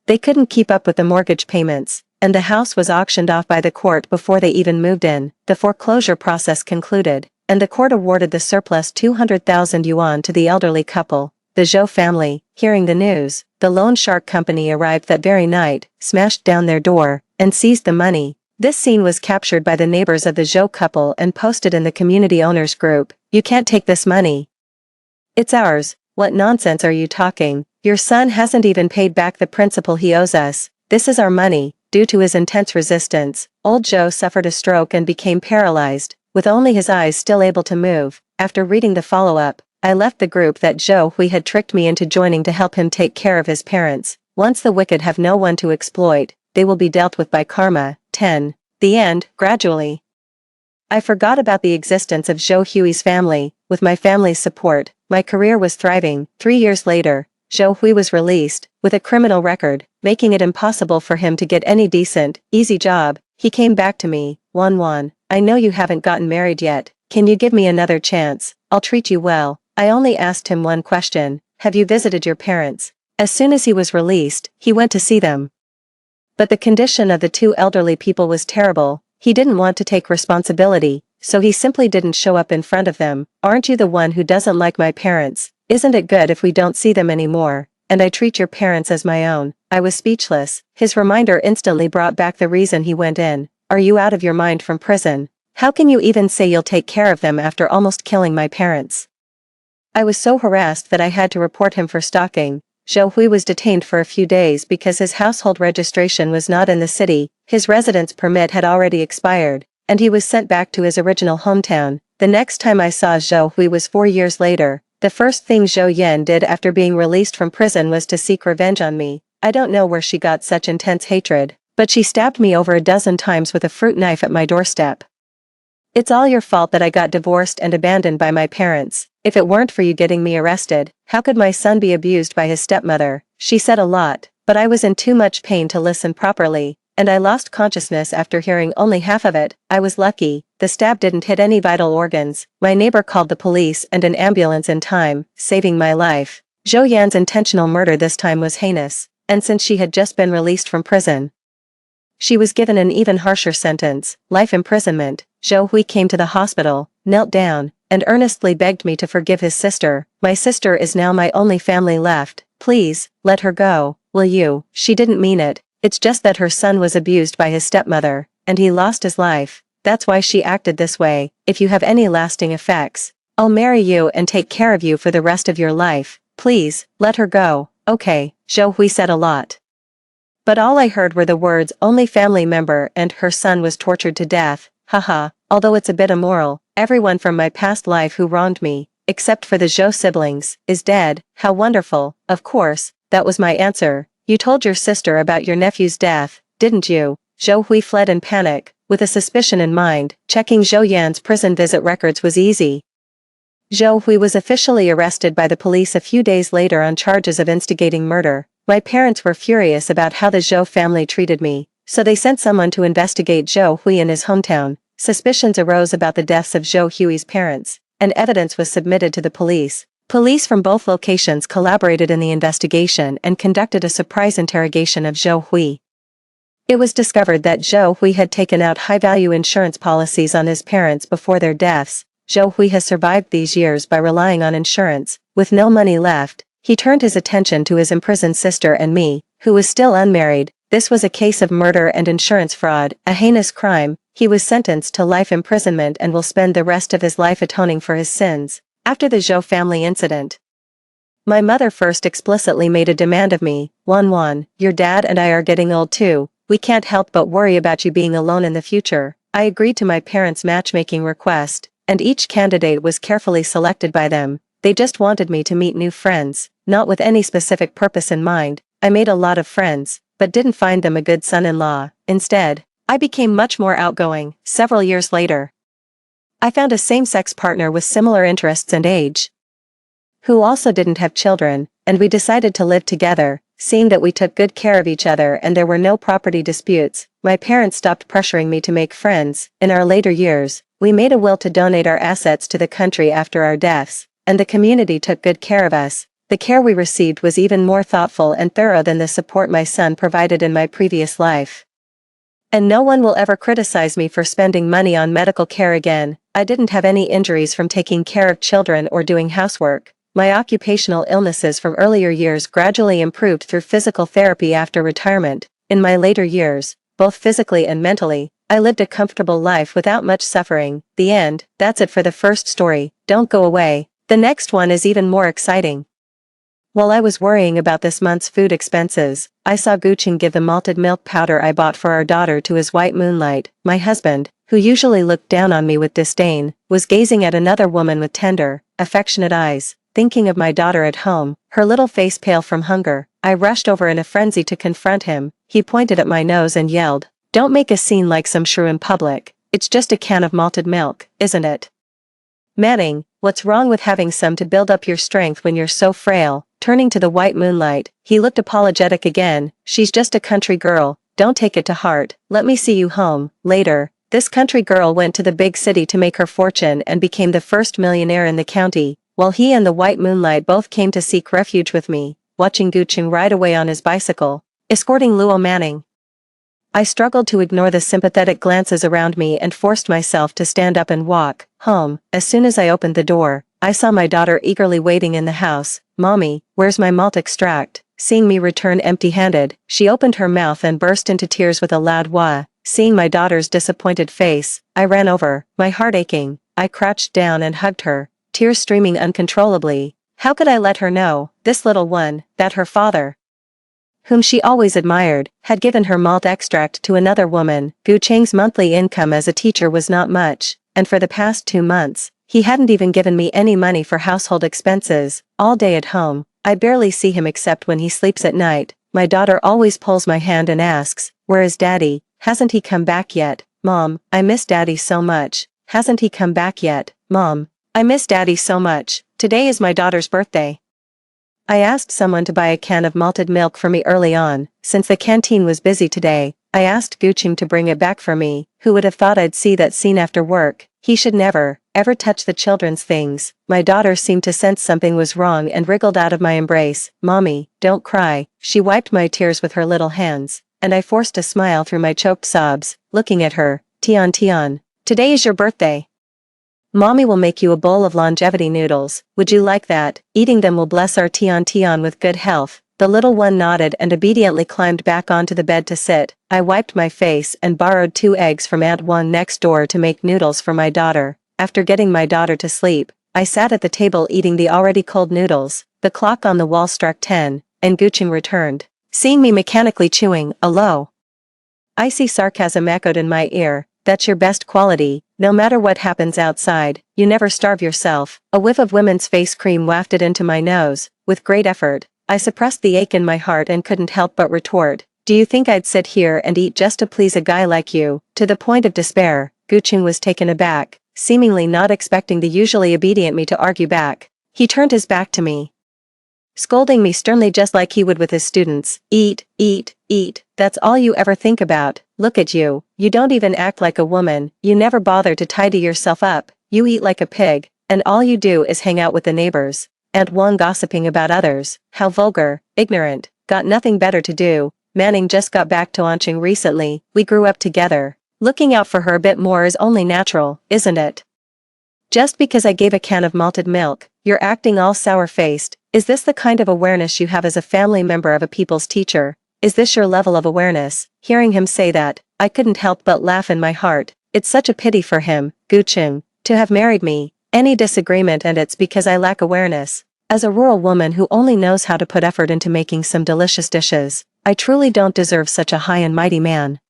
they couldn't keep up with the mortgage payments, and the house was auctioned off by the court before they even moved in. The foreclosure process concluded, and the court awarded the surplus 200,000 yuan to the elderly couple. The Zhou family, hearing the news, the loan shark company arrived that very night, smashed down their door, and seized the money. This scene was captured by the neighbors of the Zhou couple and posted in the community owners group. You can't take this money. It's ours. What nonsense are you talking? Your son hasn't even paid back the principal he owes us. This is our money. Due to his intense resistance, old Zhou suffered a stroke and became paralyzed, with only his eyes still able to move. After reading the follow-up, I left the group that Zhou Hui had tricked me into joining to help him take care of his parents. Once the wicked have no one to exploit, they will be dealt with by karma. 10. The end. Gradually, I forgot about the existence of Zhou Hui's family. With my family's support, my career was thriving. 3 years later, Zhou Hui was released, with a criminal record, making it impossible for him to get any decent, easy job. He came back to me. 1-1. I know you haven't gotten married yet. Can you give me another chance? I'll treat you well. I only asked him one question. Have you visited your parents? As soon as he was released, he went to see them. But the condition of the 2 elderly people was terrible. He didn't want to take responsibility, so he simply didn't show up in front of them. Aren't you the one who doesn't like my parents? Isn't it good if we don't see them anymore, and I treat your parents as my own? I was speechless. His reminder instantly brought back the reason he went in. Are you out of your mind from prison? How can you even say you'll take care of them after almost killing my parents? I was so harassed that I had to report him for stalking. Zhou Hui was detained for a few days because his household registration was not in the city. His residence permit had already expired, and he was sent back to his original hometown. The next time I saw Zhou Hui was 4 years later. The first thing Zhou Yan did after being released from prison was to seek revenge on me. I don't know where she got such intense hatred, but she stabbed me over a dozen times with a fruit knife at my doorstep. It's all your fault that I got divorced and abandoned by my parents. If it weren't for you getting me arrested, how could my son be abused by his stepmother? She said a lot, but I was in too much pain to listen properly, and I lost consciousness after hearing only half of it. I was lucky. The stab didn't hit any vital organs. My neighbor called the police and an ambulance in time, saving my life. Zhou Yan's intentional murder this time was heinous, and since she had just been released from prison, she was given an even harsher sentence, life imprisonment. Zhou Hui came to the hospital, knelt down, and earnestly begged me to forgive his sister. My sister is now my only family left. Please, let her go, will you? She didn't mean it. It's just that her son was abused by his stepmother, and he lost his life. That's why she acted this way. If you have any lasting effects, I'll marry you and take care of you for the rest of your life. Please, let her go. Okay, Zhou Hui said a lot. But all I heard were the words only family member and her son was tortured to death. Haha, although it's a bit immoral, everyone from my past life who wronged me, except for the Zhou siblings, is dead. How wonderful. Of course, that was my answer. You told your sister about your nephew's death, didn't you? Zhou Hui fled in panic, with a suspicion in mind. Checking Zhou Yan's prison visit records was easy. Zhou Hui was officially arrested by the police a few days later on charges of instigating murder. My parents were furious about how the Zhou family treated me, so they sent someone to investigate Zhou Hui in his hometown. Suspicions arose about the deaths of Zhou Hui's parents, and evidence was submitted to the police. Police from both locations collaborated in the investigation and conducted a surprise interrogation of Zhou Hui. It was discovered that Zhou Hui had taken out high-value insurance policies on his parents before their deaths. Zhou Hui has survived these years by relying on insurance. With no money left, he turned his attention to his imprisoned sister and me, who was still unmarried. This was a case of murder and insurance fraud, a heinous crime. He was sentenced to life imprisonment and will spend the rest of his life atoning for his sins. After the Zhou family incident, my mother first explicitly made a demand of me. Wan, your dad and I are getting old too. We can't help but worry about you being alone in the future. I agreed to my parents' matchmaking request, and each candidate was carefully selected by them. They just wanted me to meet new friends, not with any specific purpose in mind. I made a lot of friends, but didn't find them a good son-in-law. Instead, I became much more outgoing. Several years later, I found a same-sex partner with similar interests and age, who also didn't have children, and we decided to live together. Seeing that we took good care of each other and there were no property disputes, my parents stopped pressuring me to make friends. In our later years, we made a will to donate our assets to the country after our deaths, and the community took good care of us. The care we received was even more thoughtful and thorough than the support my son provided in my previous life. And no one will ever criticize me for spending money on medical care again. I didn't have any injuries from taking care of children or doing housework. My occupational illnesses from earlier years gradually improved through physical therapy after retirement. In my later years, both physically and mentally, I lived a comfortable life without much suffering. The end. That's it for the first story. Don't go away. The next one is even more exciting. While I was worrying about this month's food expenses, I saw Guqing give the malted milk powder I bought for our daughter to his white moonlight. My husband, who usually looked down on me with disdain, was gazing at another woman with tender, affectionate eyes. Thinking of my daughter at home, her little face pale from hunger, I rushed over in a frenzy to confront him. He pointed at my nose and yelled, "Don't make a scene like some shrew in public. It's just a can of malted milk, isn't it? Manning, what's wrong with having some to build up your strength when you're so frail?" Turning to the white moonlight, he looked apologetic again. "She's just a country girl, don't take it to heart. Let me see you home." Later, this country girl went to the big city to make her fortune and became the first millionaire in the county, while he and the white moonlight both came to seek refuge with me, watching Guqing ride away on his bicycle, escorting Luo Manning. I struggled to ignore the sympathetic glances around me and forced myself to stand up and walk home. As soon as I opened the door, I saw my daughter eagerly waiting in the house. "Mommy, where's my malt extract?" Seeing me return empty-handed, she opened her mouth and burst into tears with a loud wah. Seeing my daughter's disappointed face, I ran over, my heart aching. I crouched down and hugged her, tears streaming uncontrollably. How could I let her know, this little one, that her father, whom she always admired, had given her malt extract to another woman? Guqing's monthly income as a teacher was not much, and for the past 2 months, he hadn't even given me any money for household expenses. All day at home, I barely see him except when he sleeps at night. My daughter always pulls my hand and asks, "Where is Daddy? Hasn't he come back yet? Mom, I miss Daddy so much. Hasn't he come back yet? Mom, I miss Daddy so much." Today is my daughter's birthday. I asked someone to buy a can of malted milk for me early on. Since the canteen was busy today, I asked Guqing to bring it back for me. Who would have thought I'd see that scene after work? He should never, ever touch the children's things. My daughter seemed to sense something was wrong and wriggled out of my embrace. "Mommy, don't cry." She wiped my tears with her little hands, and I forced a smile through my choked sobs, looking at her. Tian, today is your birthday. Mommy will make you a bowl of longevity noodles. Would you like that? Eating them will bless our Tian with good health. The little one nodded and obediently climbed back onto the bed to sit. I wiped my face and borrowed 2 eggs from Aunt Wan next door to make noodles for my daughter. After getting my daughter to sleep, I sat at the table eating the already cold noodles. The clock on the wall struck 10, and Guqing returned. Seeing me mechanically chewing a low, icy sarcasm echoed in my ear. "That's your best quality. No matter what happens outside, you never starve yourself." A whiff of women's face cream wafted into my nose. With great effort, I suppressed the ache in my heart and couldn't help but retort, "Do you think I'd sit here and eat just to please a guy like you?" To the point of despair, Guqing was taken aback, seemingly not expecting the usually obedient me to argue back. He turned his back to me, scolding me sternly just like he would with his students. "Eat, eat, eat. That's all you ever think about. Look at you. You don't even act like a woman. You never bother to tidy yourself up. You eat like a pig, and all you do is hang out with the neighbors." and one gossiping about others. How vulgar, ignorant, got nothing better to do. Manning just got back to launching recently, we grew up together. Looking out for her a bit more is only natural, isn't it? Just because I gave a can of malted milk, you're acting all sour-faced. Is this the kind of awareness you have as a family member of a people's teacher? Is this your level of awareness? Hearing him say that, I couldn't help but laugh in my heart. It's such a pity for him, Gucheng, to have married me. Any disagreement and it's because I lack awareness. As a rural woman who only knows how to put effort into making some delicious dishes, I truly don't deserve such a high and mighty man.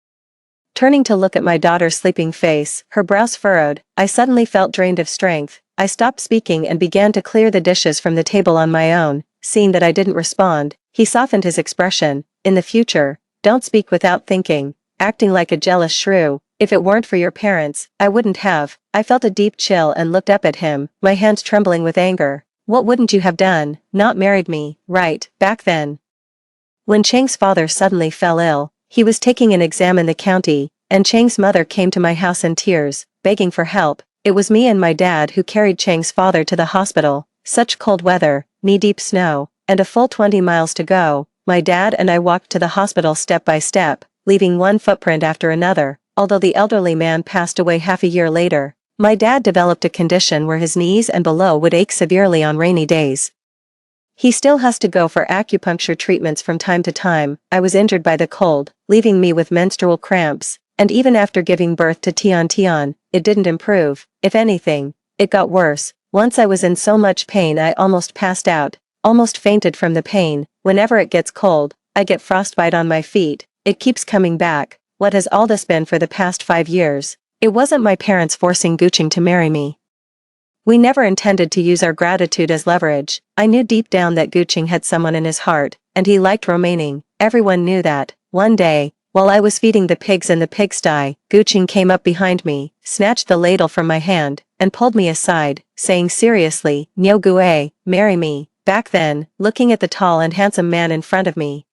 Turning to look at my daughter's sleeping face, her brows furrowed, I suddenly felt drained of strength. I stopped speaking and began to clear the dishes from the table on my own. Seeing that I didn't respond, he softened his expression. In the future, don't speak without thinking, acting like a jealous shrew. If it weren't for your parents, I wouldn't have. I felt a deep chill and looked up at him, my hands trembling with anger. What wouldn't you have done? Not married me, right, back then. When Cheng's father suddenly fell ill, he was taking an exam in the county, and Cheng's mother came to my house in tears, begging for help. It was me and my dad who carried Cheng's father to the hospital. Such cold weather, knee-deep snow, and a full 20 miles to go. My dad and I walked to the hospital step by step, leaving one footprint after another. Although the elderly man passed away half a year later, my dad developed a condition where his knees and below would ache severely on rainy days. He still has to go for acupuncture treatments from time to time. I was injured by the cold, leaving me with menstrual cramps, and even after giving birth to Tian, it didn't improve. If anything, it got worse. Once I was in so much pain I almost passed out, almost fainted from the pain. Whenever it gets cold, I get frostbite on my feet. It keeps coming back. What has all this been for the past 5 years? It wasn't my parents forcing Gucheng to marry me. We never intended to use our gratitude as leverage. I knew deep down that Gucheng had someone in his heart, and he liked remaining. Everyone knew that. One day, while I was feeding the pigs in the pigsty, Gucheng came up behind me, snatched the ladle from my hand, and pulled me aside, saying seriously, "Niu Gue, marry me." Back then, looking at the tall and handsome man in front of me,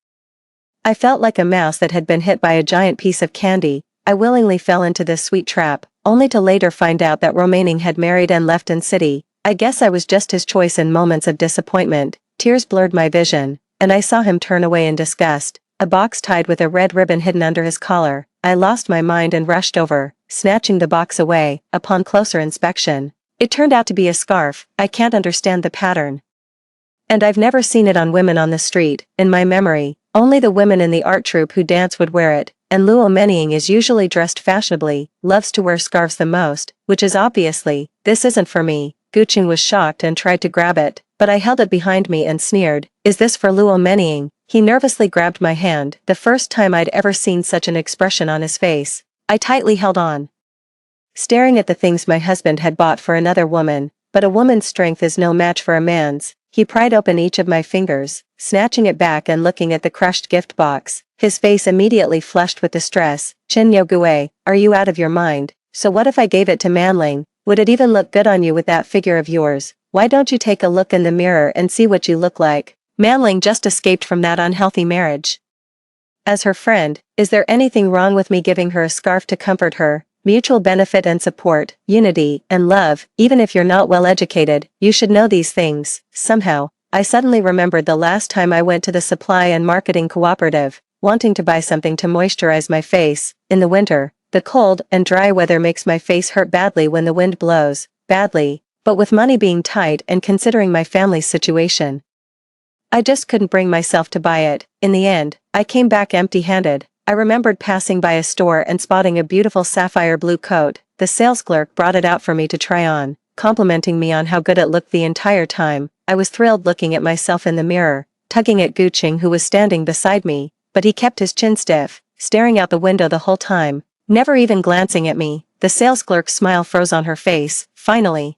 I felt like a mouse that had been hit by a giant piece of candy. I willingly fell into this sweet trap, only to later find out that Romaining had married and left in city. I guess I was just his choice in moments of disappointment. Tears blurred my vision, and I saw him turn away in disgust, a box tied with a red ribbon hidden under his collar. I lost my mind and rushed over, snatching the box away. Upon closer inspection, it turned out to be a scarf. I can't understand the pattern, and I've never seen it on women on the street. In my memory, only the women in the art troupe who dance would wear it, and Luo Meniying is usually dressed fashionably, loves to wear scarves the most, which is obviously, this isn't for me. Gucheng was shocked and tried to grab it, but I held it behind me and sneered, "Is this for Luo Meniying?" He nervously grabbed my hand, the first time I'd ever seen such an expression on his face. I tightly held on, staring at the things my husband had bought for another woman, but a woman's strength is no match for a man's. He pried open each of my fingers, snatching it back and looking at the crushed gift box. His face immediately flushed with distress. "Chen Yogue, are you out of your mind? So what if I gave it to Manling? Would it even look good on you with that figure of yours? Why don't you take a look in the mirror and see what you look like? Manling just escaped from that unhealthy marriage. As her friend, is there anything wrong with me giving her a scarf to comfort her? Mutual benefit and support, unity, and love. Even if you're not well educated, you should know these things." Somehow, I suddenly remembered the last time I went to the supply and marketing cooperative, wanting to buy something to moisturize my face. In the winter, the cold and dry weather makes my face hurt badly when the wind blows. Badly. But with money being tight and considering my family's situation, I just couldn't bring myself to buy it. In the end, I came back empty-handed. I remembered passing by a store and spotting a beautiful sapphire blue coat. The sales clerk brought it out for me to try on, complimenting me on how good it looked the entire time. I was thrilled looking at myself in the mirror, tugging at Gucheng who was standing beside me, but he kept his chin stiff, staring out the window the whole time, never even glancing at me. The sales clerk's smile froze on her face. Finally,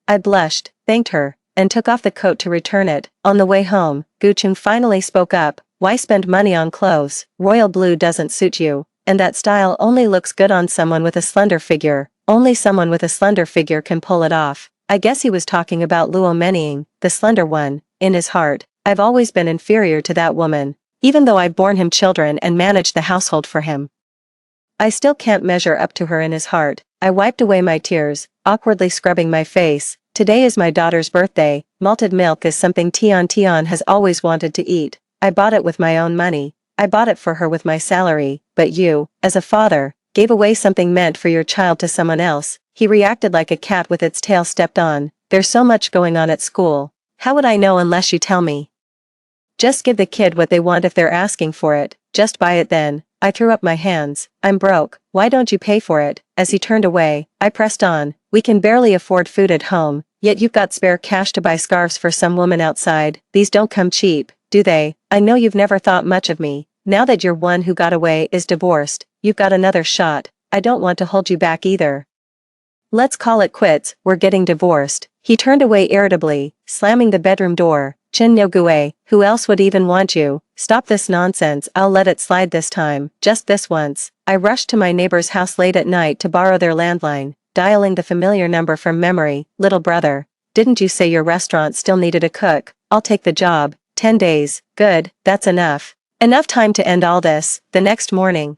I blushed, thanked her, and took off the coat to return it. On the way home, Gucheng finally spoke up. "Why spend money on clothes? Royal blue doesn't suit you, and that style only looks good on someone with a slender figure. Only someone with a slender figure can pull it off." I guess he was talking about Luo Meniying, the slender one. In his heart, I've always been inferior to that woman, even though I've borne him children and managed the household for him. I still can't measure up to her in his heart. I wiped away my tears, awkwardly scrubbing my face. Today is my daughter's birthday. Malted milk is something Tion has always wanted to eat. I bought it with my own money. I bought it for her with my salary, but you, as a father, gave away something meant for your child to someone else. He reacted like a cat with its tail stepped on. There's so much going on at school. How would I know unless you tell me? Just give the kid what they want if they're asking for it. Just buy it then. I threw up my hands. I'm broke. Why don't you pay for it? As he turned away, I pressed on. We can barely afford food at home, yet you've got spare cash to buy scarves for some woman outside. These don't come cheap, do they? I know you've never thought much of me. Now that your one who got away is divorced, you've got another shot. I don't want to hold you back either. Let's call it quits, we're getting divorced. He turned away irritably, slamming the bedroom door. Chin no gue, who else would even want you? Stop this nonsense, I'll let it slide this time, just this once. I rushed to my neighbor's house late at night to borrow their landline, dialing the familiar number from memory. Little brother, didn't you say your restaurant still needed a cook? I'll take the job. 10 days, good, that's enough. Enough time to end all this. The next morning,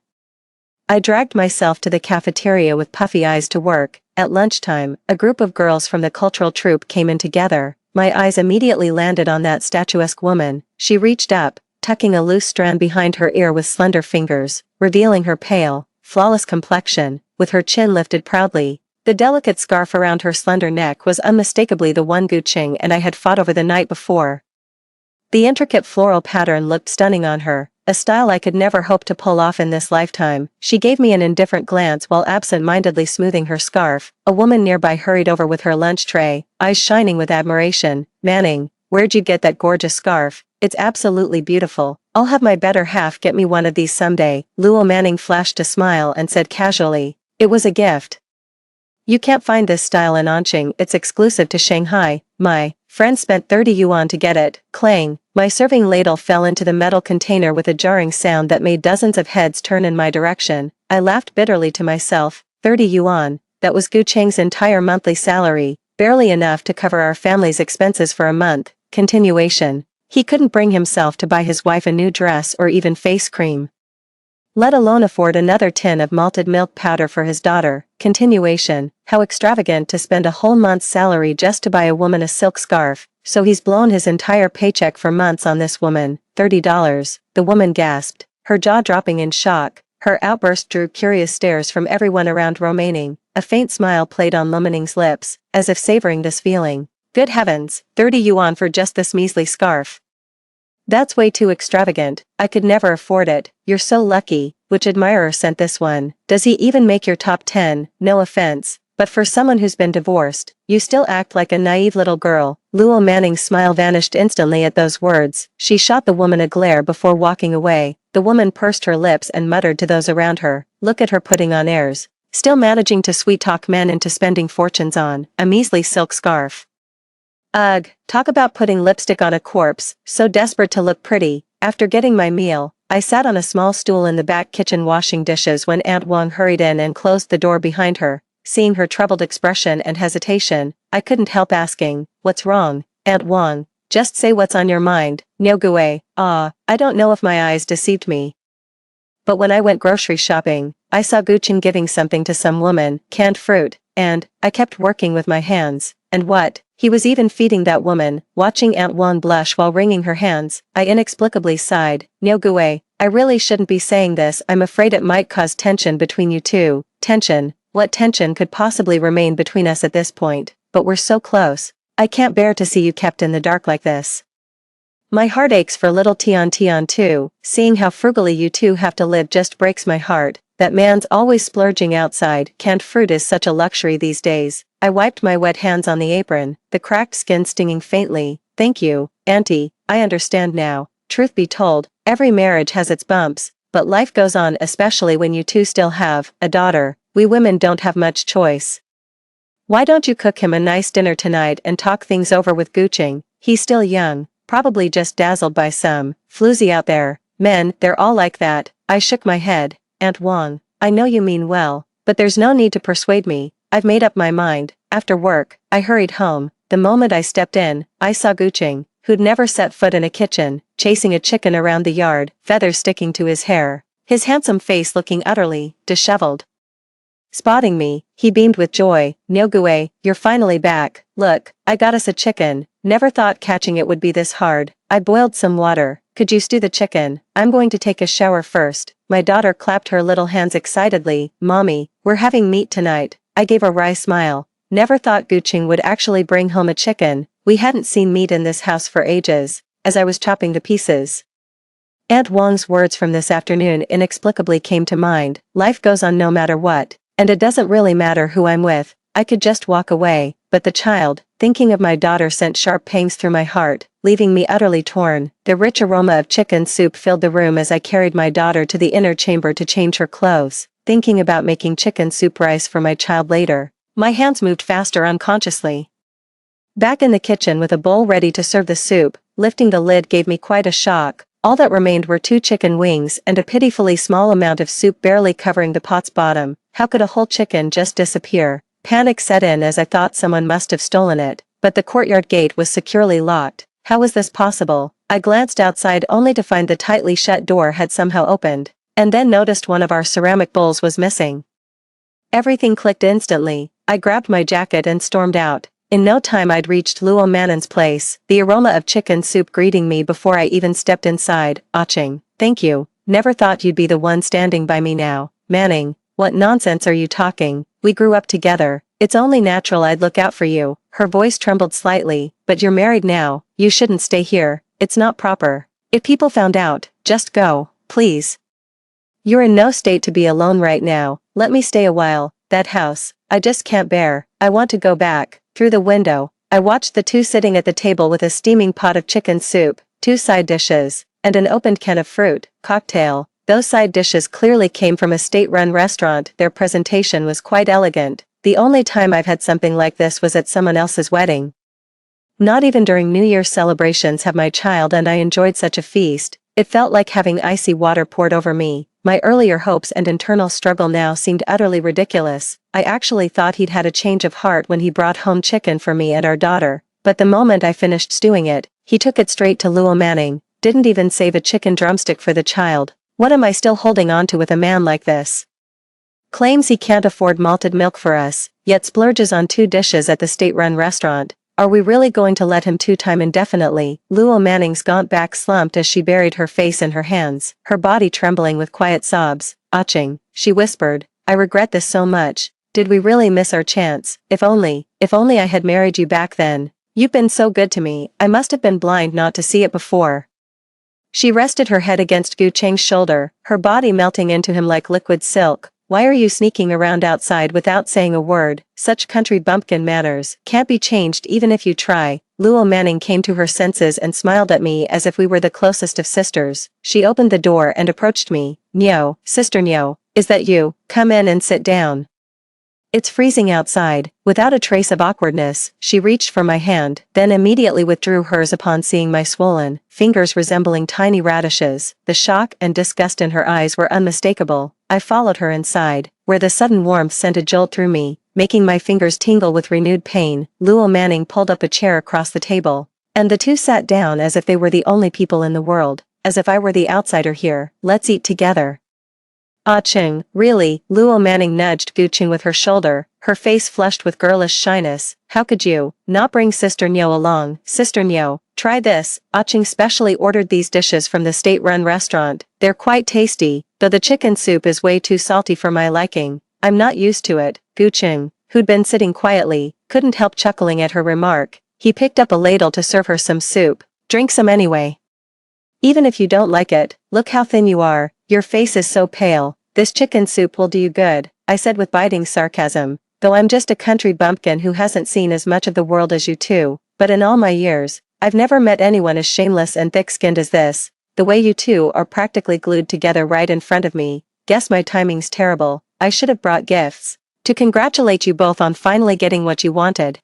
I dragged myself to the cafeteria with puffy eyes to work. At lunchtime, a group of girls from the cultural troupe came in together. My eyes immediately landed on that statuesque woman. She reached up, tucking a loose strand behind her ear with slender fingers, revealing her pale, flawless complexion, with her chin lifted proudly. The delicate scarf around her slender neck was unmistakably the one Gu Qing and I had fought over the night before. The intricate floral pattern looked stunning on her, a style I could never hope to pull off in this lifetime. She gave me an indifferent glance while absent-mindedly smoothing her scarf. A woman nearby hurried over with her lunch tray, eyes shining with admiration. Manning, where'd you get that gorgeous scarf? It's absolutely beautiful. I'll have my better half get me one of these someday. Luo Manning flashed a smile and said casually, it was a gift. You can't find this style in Anqing, it's exclusive to Shanghai. My friend spent 30 yuan to get it. Clang. My serving ladle fell into the metal container with a jarring sound that made dozens of heads turn in my direction. I laughed bitterly to myself. 30 yuan, that was Gu Cheng's entire monthly salary, barely enough to cover our family's expenses for a month. Continuation. He couldn't bring himself to buy his wife a new dress or even face cream, let alone afford another tin of malted milk powder for his daughter. Continuation. How extravagant to spend a whole month's salary just to buy a woman a silk scarf. So he's blown his entire paycheck for months on this woman. $30. The woman gasped, her jaw dropping in shock. Her outburst drew curious stares from everyone around remaining. A faint smile played on Lumening's lips, as if savoring this feeling. Good heavens, 30 yuan for just this measly scarf. That's way too extravagant, I could never afford it. You're so lucky. Which admirer sent this one? Does he even make your top 10? No offense, but for someone who's been divorced, you still act like a naive little girl. Luo Manning's smile vanished instantly at those words. She shot the woman a glare before walking away. The woman pursed her lips and muttered to those around her, look at her putting on airs. Still managing to sweet-talk men into spending fortunes on a measly silk scarf. Ugh, talk about putting lipstick on a corpse, so desperate to look pretty. After getting my meal, I sat on a small stool in the back kitchen washing dishes when Aunt Wang hurried in and closed the door behind her. Seeing her troubled expression and hesitation, I couldn't help asking, what's wrong, Aunt Wang? Just say what's on your mind. No gue. I don't know if my eyes deceived me, but when I went grocery shopping, I saw Guchin giving something to some woman, canned fruit, and I kept working with my hands. And what? He was even feeding that woman. Watching Aunt Wang blush while wringing her hands, I inexplicably sighed. No gue, I really shouldn't be saying this. I'm afraid it might cause tension between you two. Tension? What tension could possibly remain between us at this point? But we're so close. I can't bear to see you kept in the dark like this. My heart aches for little Tian too. Seeing how frugally you two have to live just breaks my heart. That man's always splurging outside. Canned fruit is such a luxury these days. I wiped my wet hands on the apron, the cracked skin stinging faintly. Thank you, Auntie, I understand now. Truth be told, every marriage has its bumps, but life goes on, especially when you two still have a daughter. We women don't have much choice. Why don't you cook him a nice dinner tonight and talk things over with Guching? He's still young, probably just dazzled by some floozy out there. Men, they're all like that. I shook my head. Aunt Wang, I know you mean well, but there's no need to persuade me. I've made up my mind. After work, I hurried home. The moment I stepped in, I saw Guching, who'd never set foot in a kitchen, chasing a chicken around the yard, feathers sticking to his hair. his handsome face looking utterly disheveled. Spotting me, he beamed with joy. "Nyogue, you're finally back. Look, I got us a chicken. Never thought catching it would be this hard. I boiled some water. Could you stew the chicken? I'm going to take a shower first." My daughter clapped her little hands excitedly. "Mommy, we're having meat tonight." I gave a wry smile. Never thought Guching would actually bring home a chicken. We hadn't seen meat in this house for ages. As I was chopping the pieces, Aunt Wang's words from this afternoon inexplicably came to mind. Life goes on no matter what, and it doesn't really matter who I'm with. I could just walk away, but the child, thinking of my daughter, sent sharp pangs through my heart, leaving me utterly torn. The rich aroma of chicken soup filled the room as I carried my daughter to the inner chamber to change her clothes, thinking about making chicken soup rice for my child later. My hands moved faster unconsciously. Back in the kitchen with a bowl ready to serve the soup, lifting the lid gave me quite a shock. All that remained were 2 chicken wings and a pitifully small amount of soup barely covering the pot's bottom. How could a whole chicken just disappear? Panic set in as I thought someone must have stolen it, but the courtyard gate was securely locked. How was this possible? I glanced outside only to find the tightly shut door had somehow opened, and then noticed one of our ceramic bowls was missing. Everything clicked instantly. I grabbed my jacket and stormed out. In no time I'd reached Luo Mannin's place, the aroma of chicken soup greeting me before I even stepped inside. "Aching, thank you. Never thought you'd be the one standing by me now." "Manning, what nonsense are you talking? We grew up together. It's only natural I'd look out for you." Her voice trembled slightly. "But you're married now. You shouldn't stay here. It's not proper. If people found out, just go, please. You're in no state to be alone right now. Let me stay a while. That house, I just can't bear. I want to go back." Through the window, I watched the two sitting at the table with a steaming pot of chicken soup, 2 side dishes, and an opened can of fruit cocktail. Those side dishes clearly came from a state-run restaurant. Their presentation was quite elegant. The only time I've had something like this was at someone else's wedding. Not even during New Year's celebrations have my child and I enjoyed such a feast. It felt like having icy water poured over me. My earlier hopes and internal struggle now seemed utterly ridiculous. I actually thought he'd had a change of heart when he brought home chicken for me and our daughter, but the moment I finished stewing it, he took it straight to Luo Manning, didn't even save a chicken drumstick for the child. What am I still holding on to with a man like this? Claims he can't afford malted milk for us, yet splurges on 2 dishes at the state-run restaurant. Are we really going to let him two-time indefinitely? Luo Manning's gaunt back slumped as she buried her face in her hands, her body trembling with quiet sobs. "Aching," she whispered, "I regret this so much. Did we really miss our chance? If only I had married you back then. You've been so good to me, I must have been blind not to see it before." She rested her head against Gu Cheng's shoulder, her body melting into him like liquid silk. "Why are you sneaking around outside without saying a word? Such country bumpkin manners can't be changed even if you try." Luo Manning came to her senses and smiled at me as if we were the closest of sisters. She opened the door and approached me. "Nyo, Sister Nyo, is that you? Come in and sit down. It's freezing outside." Without a trace of awkwardness, she reached for my hand, then immediately withdrew hers upon seeing my swollen fingers resembling tiny radishes. The shock and disgust in her eyes were unmistakable. I followed her inside, where the sudden warmth sent a jolt through me, making my fingers tingle with renewed pain. Luo Manning pulled up a chair across the table, and the two sat down as if they were the only people in the world, as if I were the outsider here. "Let's eat together." "Ah Cheng, really?" Luo Manning nudged Gu Cheng with her shoulder, her face flushed with girlish shyness. "How could you not bring Sister Nyo along? Sister Nyo, try this." Ah Cheng specially ordered these dishes from the state-run restaurant. They're quite tasty, though the chicken soup is way too salty for my liking. I'm not used to it. Gu Cheng, who'd been sitting quietly, couldn't help chuckling at her remark. He picked up a ladle to serve her some soup. "Drink some anyway. Even if you don't like it, look how thin you are. Your face is so pale. This chicken soup will do you good," I said with biting sarcasm, though I'm just a country bumpkin who hasn't seen as much of the world as you two. But in all my years, I've never met anyone as shameless and thick-skinned as this. The way you two are practically glued together right in front of me. Guess my timing's terrible. I should have brought gifts to congratulate you both on finally getting what you wanted.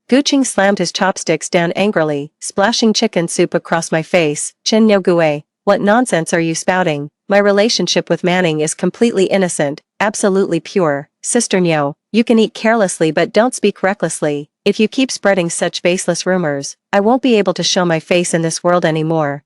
Gu Cheng slammed his chopsticks down angrily, splashing chicken soup across my face. "Chen Nyo Gue, what nonsense are you spouting? My relationship with Manning is completely innocent, absolutely pure. Sister Nyo, you can eat carelessly but don't speak recklessly. If you keep spreading such baseless rumors, I won't be able to show my face in this world anymore."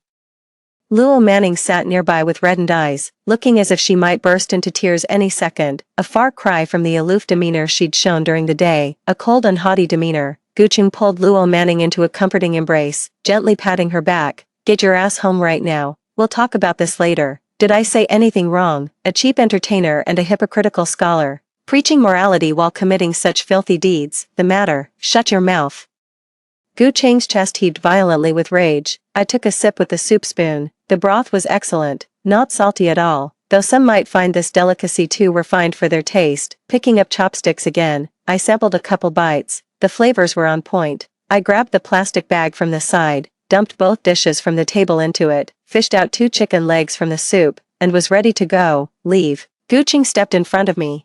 Luo Manning sat nearby with reddened eyes, looking as if she might burst into tears any second, a far cry from the aloof demeanor she'd shown during the day, a cold and haughty demeanor. Gucheng pulled Luo Manning into a comforting embrace, gently patting her back. Get your ass home right now, we'll talk about this later. Did I say anything wrong? A cheap entertainer and a hypocritical scholar, preaching morality while committing such filthy deeds. The matter, shut your mouth. Gucheng's chest heaved violently with rage. I took a sip with the soup spoon. The broth was excellent, not salty at all, though some might find this delicacy too refined for their taste. Picking up chopsticks again, I sampled a couple bites. The flavors were on point. I grabbed the plastic bag from the side, dumped both dishes from the table into it, fished out 2 chicken legs from the soup, and was ready to go. Leave. Gucheng stepped in front of me,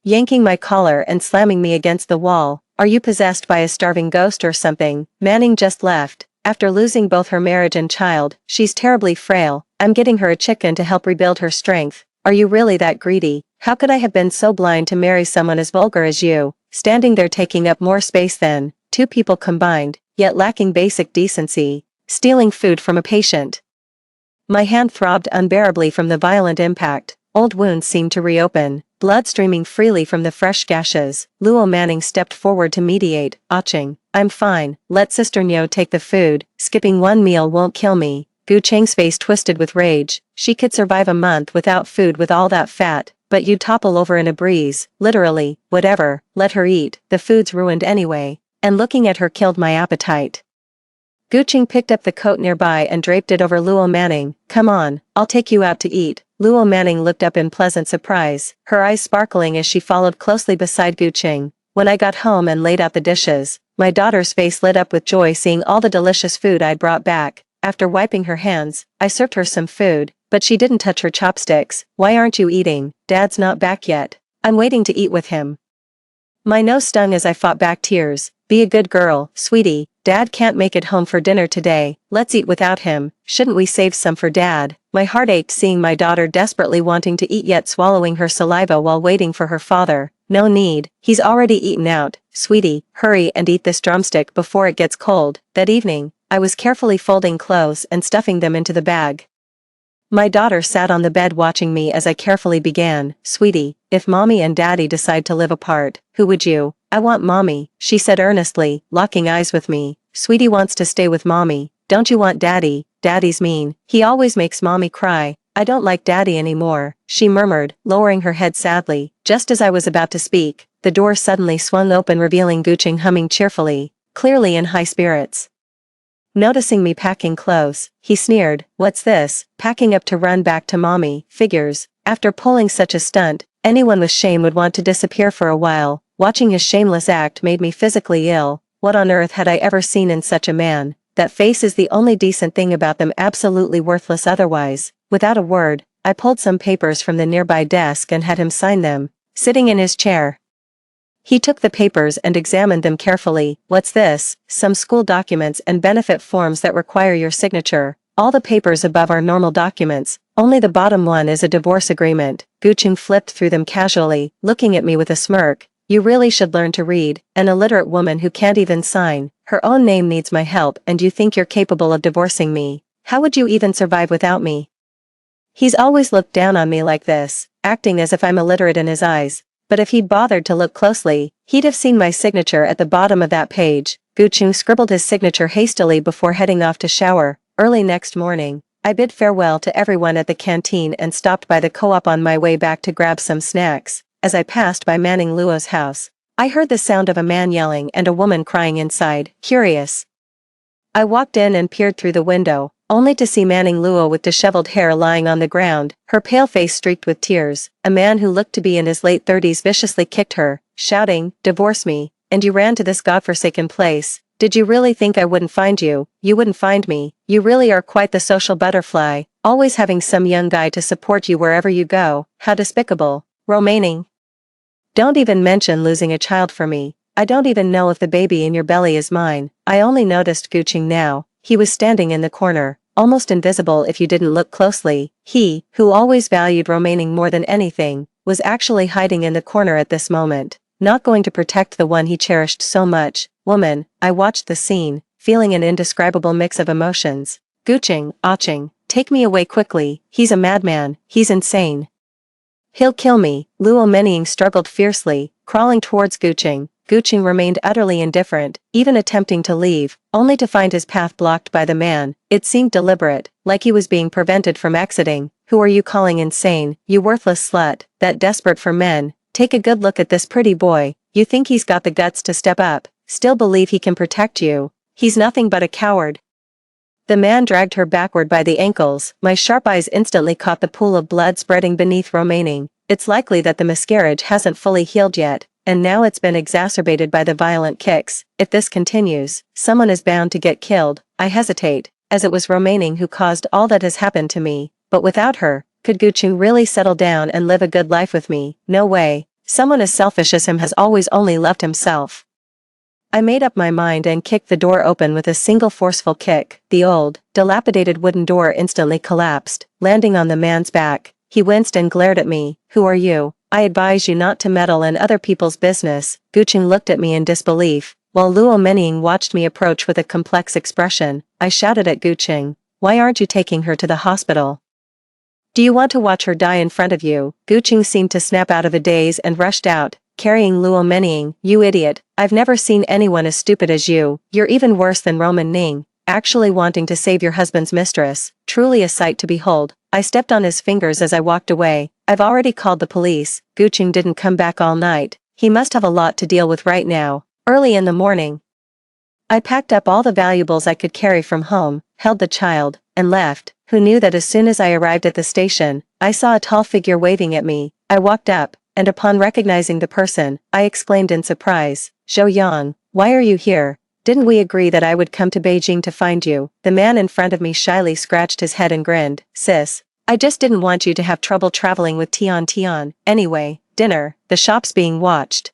yanking my collar and slamming me against the wall. Are you possessed by a starving ghost or something? Manning just left. After losing both her marriage and child, she's terribly frail. I'm getting her a chicken to help rebuild her strength. Are you really that greedy? How could I have been so blind to marry someone as vulgar as you? Standing there taking up more space than 2 people combined, yet lacking basic decency. Stealing food from a patient. My hand throbbed unbearably from the violent impact. Old wounds seemed to reopen, blood streaming freely from the fresh gashes. Luo Manning stepped forward to mediate, aching. I'm fine, let Sister Nyo take the food, skipping one meal won't kill me. Gucheng's face twisted with rage. She could survive a month without food with all that fat, but you'd topple over in a breeze. Literally. Whatever, let her eat, the food's ruined anyway. And looking at her killed my appetite. Gucheng picked up the coat nearby and draped it over Luo Manning. Come on, I'll take you out to eat. Luo Manning looked up in pleasant surprise, her eyes sparkling as she followed closely beside Gucheng. When I got home and laid out the dishes, my daughter's face lit up with joy seeing all the delicious food I'd brought back. After wiping her hands, I served her some food, but she didn't touch her chopsticks. Why aren't you eating? Dad's not back yet. I'm waiting to eat with him. My nose stung as I fought back tears. Be a good girl, sweetie. Dad can't make it home for dinner today. Let's eat without him. Shouldn't we save some for Dad? My heart ached seeing my daughter desperately wanting to eat yet swallowing her saliva while waiting for her father. No need. He's already eaten out. Sweetie, hurry and eat this drumstick before it gets cold. That evening, I was carefully folding clothes and stuffing them into the bag. My daughter sat on the bed watching me as I carefully began. Sweetie, if Mommy and Daddy decide to live apart, who would you? I want Mommy, she said earnestly, locking eyes with me. Sweetie wants to stay with Mommy. Don't you want Daddy? Daddy's mean. He always makes Mommy cry. I don't like Daddy anymore, she murmured, lowering her head sadly. Just as I was about to speak, the door suddenly swung open revealing Gucheng humming cheerfully, clearly in high spirits. Noticing me packing clothes, he sneered, what's this, packing up to run back to Mommy? Figures. After pulling such a stunt, anyone with shame would want to disappear for a while. Watching his shameless act made me physically ill. What on earth had I ever seen in such a man? That face is the only decent thing about them, absolutely worthless otherwise. Without a word, I pulled some papers from the nearby desk and had him sign them, sitting in his chair. He took the papers and examined them carefully. What's this? Some school documents and benefit forms that require your signature. All the papers above are normal documents, only the bottom one is a divorce agreement. Gucheng flipped through them casually, looking at me with a smirk. You really should learn to read. An illiterate woman who can't even sign her own name needs my help, and you think you're capable of divorcing me? How would you even survive without me? He's always looked down on me like this, acting as if I'm illiterate in his eyes. But if he'd bothered to look closely, he'd have seen my signature at the bottom of that page. Gucheng scribbled his signature hastily before heading off to shower. Early next morning, I bid farewell to everyone at the canteen and stopped by the co-op on my way back to grab some snacks. As I passed by Manning Luo's house, I heard the sound of a man yelling and a woman crying inside. Curious, I walked in and peered through the window, only to see Manning Luo with disheveled hair lying on the ground, her pale face streaked with tears. A man who looked to be in his late 30s viciously kicked her, shouting, "Divorce me, and you ran to this godforsaken place. Did you really think I wouldn't find you? You wouldn't find me. You really are quite the social butterfly, always having some young guy to support you wherever you go. How despicable." Romaining. Don't even mention losing a child for me. I don't even know if the baby in your belly is mine. I only noticed Gucheng now. He was standing in the corner, almost invisible if you didn't look closely. He, who always valued Romaining more than anything, was actually hiding in the corner at this moment, not going to protect the one he cherished so much. Woman, I watched the scene, feeling an indescribable mix of emotions. Gucheng, aching, take me away quickly, he's a madman, he's insane. He'll kill me. Luo Menying struggled fiercely, crawling towards Guqing. Guqing remained utterly indifferent, even attempting to leave, only to find his path blocked by the man. It seemed deliberate, like he was being prevented from exiting. Who are you calling insane, you worthless slut, that desperate for men? Take a good look at this pretty boy. You think he's got the guts to step up, still believe he can protect you? He's nothing but a coward. The man dragged her backward by the ankles. My sharp eyes instantly caught the pool of blood spreading beneath Menying. It's likely that the miscarriage hasn't fully healed yet, and now it's been exacerbated by the violent kicks. If this continues, someone is bound to get killed. I hesitate, as it was Menying who caused all that has happened to me, but without her, could Guqing really settle down and live a good life with me? No way. Someone as selfish as him has always only loved himself. I made up my mind and kicked the door open with a single forceful kick. The old, dilapidated wooden door instantly collapsed, landing on the man's back. He winced and glared at me. Who are you? I advise you not to meddle in other people's business. Guqing looked at me in disbelief, while Luo Menying watched me approach with a complex expression. I shouted at Guqing, why aren't you taking her to the hospital? Do you want to watch her die in front of you? Guqing seemed to snap out of a daze and rushed out, carrying Luo Menying. You idiot, I've never seen anyone as stupid as you. You're even worse than Menying, actually wanting to save your husband's mistress. Truly a sight to behold. I stepped on his fingers as I walked away. I've already called the police. Guqing didn't come back all night. He must have a lot to deal with right now. Early in the morning, I packed up all the valuables I could carry from home, held the child, and left. Who knew that as soon as I arrived at the station, I saw a tall figure waving at me. I walked up, and upon recognizing the person, I exclaimed in surprise, Zhou Yang, why are you here? Didn't we agree that I would come to Beijing to find you? The man in front of me shyly scratched his head and grinned. Sis, I just didn't want you to have trouble traveling with Tian. Anyway, dinner, the shop's being watched.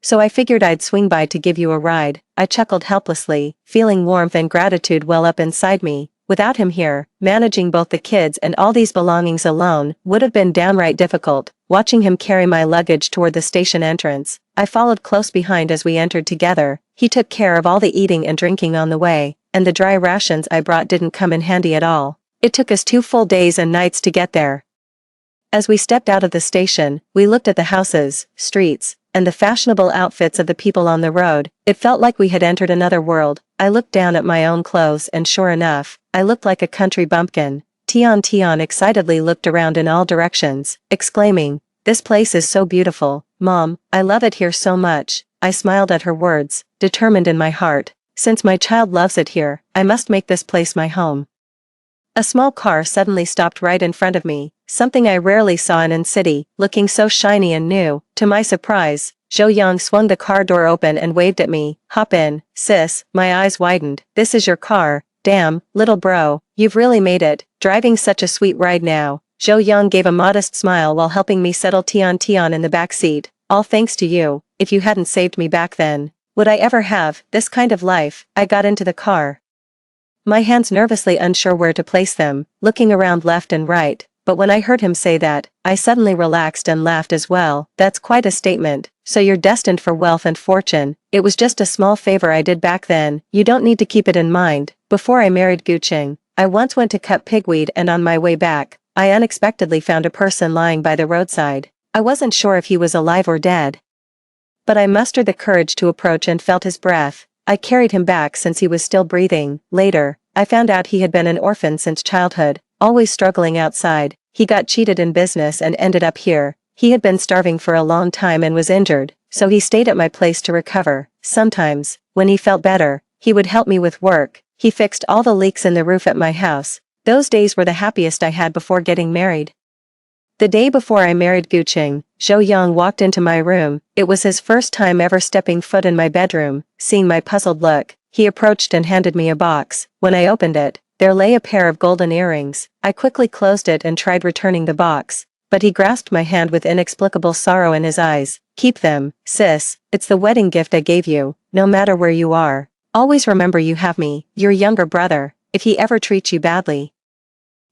So I figured I'd swing by to give you a ride. I chuckled helplessly, feeling warmth and gratitude well up inside me. Without him here, managing both the kids and all these belongings alone would have been downright difficult. Watching him carry my luggage toward the station entrance, I followed close behind as we entered together. He took care of all the eating and drinking on the way, and the dry rations I brought didn't come in handy at all. It took us 2 full days and nights to get there. As we stepped out of the station, we looked at the houses, streets, and the fashionable outfits of the people on the road. It felt like we had entered another world. I looked down at my own clothes and sure enough, I looked like a country bumpkin. Tian excitedly looked around in all directions, exclaiming, this place is so beautiful, Mom, I love it here so much. I smiled at her words, determined in my heart, since my child loves it here, I must make this place my home. A small car suddenly stopped right in front of me, something I rarely saw in city, looking so shiny and new. To my surprise, Zhou Yang swung the car door open and waved at me. Hop in, sis. My eyes widened. This is your car? Damn, little bro, you've really made it, driving such a sweet ride now. Zhou Yang gave a modest smile while helping me settle Tian in the back seat. All thanks to you. If you hadn't saved me back then, would I ever have this kind of life? I got into the car, my hands nervously unsure where to place them, looking around left and right, but when I heard him say that, I suddenly relaxed and laughed as well. That's quite a statement. So you're destined for wealth and fortune. It was just a small favor I did back then. You don't need to keep it in mind. Before I married Guqing, I once went to cut pigweed and on my way back, I unexpectedly found a person lying by the roadside. I wasn't sure if he was alive or dead, but I mustered the courage to approach and felt his breath. I carried him back since he was still breathing. Later, I found out he had been an orphan since childhood, always struggling outside. He got cheated in business and ended up here. He had been starving for a long time and was injured, so he stayed at my place to recover. Sometimes, when he felt better, he would help me with work. He fixed all the leaks in the roof at my house. Those days were the happiest I had before getting married. The day before I married Guqing, Zhou Yang walked into my room. It was his first time ever stepping foot in my bedroom. Seeing my puzzled look, he approached and handed me a box. When I opened it, there lay a pair of golden earrings. I quickly closed it and tried returning the box, but he grasped my hand with inexplicable sorrow in his eyes. Keep them, sis. It's the wedding gift I gave you. No matter where you are, always remember you have me, your younger brother. If he ever treats you badly,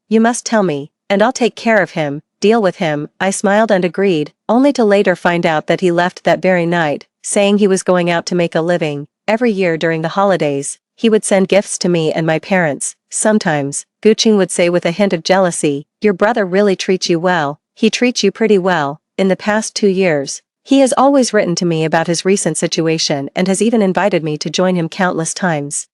you must tell me, and I'll take care of him. Deal with him. I smiled and agreed, only to later find out that he left that very night, saying he was going out to make a living. Every year during the holidays, he would send gifts to me and my parents, sometimes, Guching would say with a hint of jealousy, your brother really treats you well, he treats you pretty well, in the past 2 years. He has always written to me about his recent situation and has even invited me to join him countless times.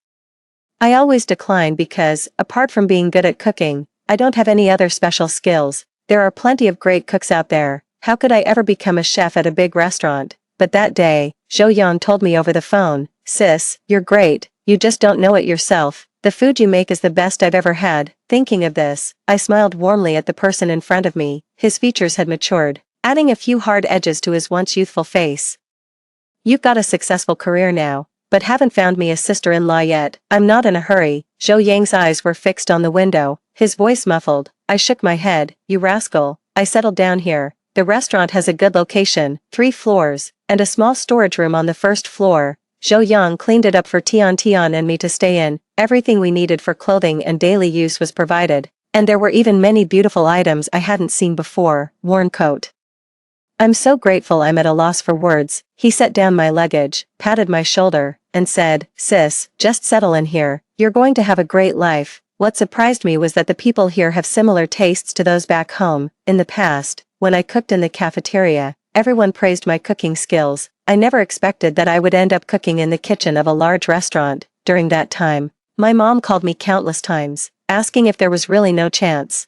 I always decline because, apart from being good at cooking, I don't have any other special skills. There are plenty of great cooks out there. How could I ever become a chef at a big restaurant? But that day, Zhou Yang told me over the phone, sis, you're great, you just don't know it yourself. The food you make is the best I've ever had. Thinking of this, I smiled warmly at the person in front of me. His features had matured, adding a few hard edges to his once youthful face. You've got a successful career now, but haven't found me a sister-in-law yet. I'm not in a hurry. Zhou Yang's eyes were fixed on the window, his voice muffled. I shook my head. You rascal. I settled down here. The restaurant has a good location, 3 floors, and a small storage room on the first floor. Zhou Yang cleaned it up for Tian Tian and me to stay in. Everything we needed for clothing and daily use was provided, and there were even many beautiful items I hadn't seen before. Worn coat. I'm so grateful I'm at a loss for words. He set down my luggage, patted my shoulder, and said, sis, just settle in here. You're going to have a great life. What surprised me was that the people here have similar tastes to those back home. In the past, when I cooked in the cafeteria, everyone praised my cooking skills. I never expected that I would end up cooking in the kitchen of a large restaurant. During that time, my mom called me countless times, asking if there was really no chance.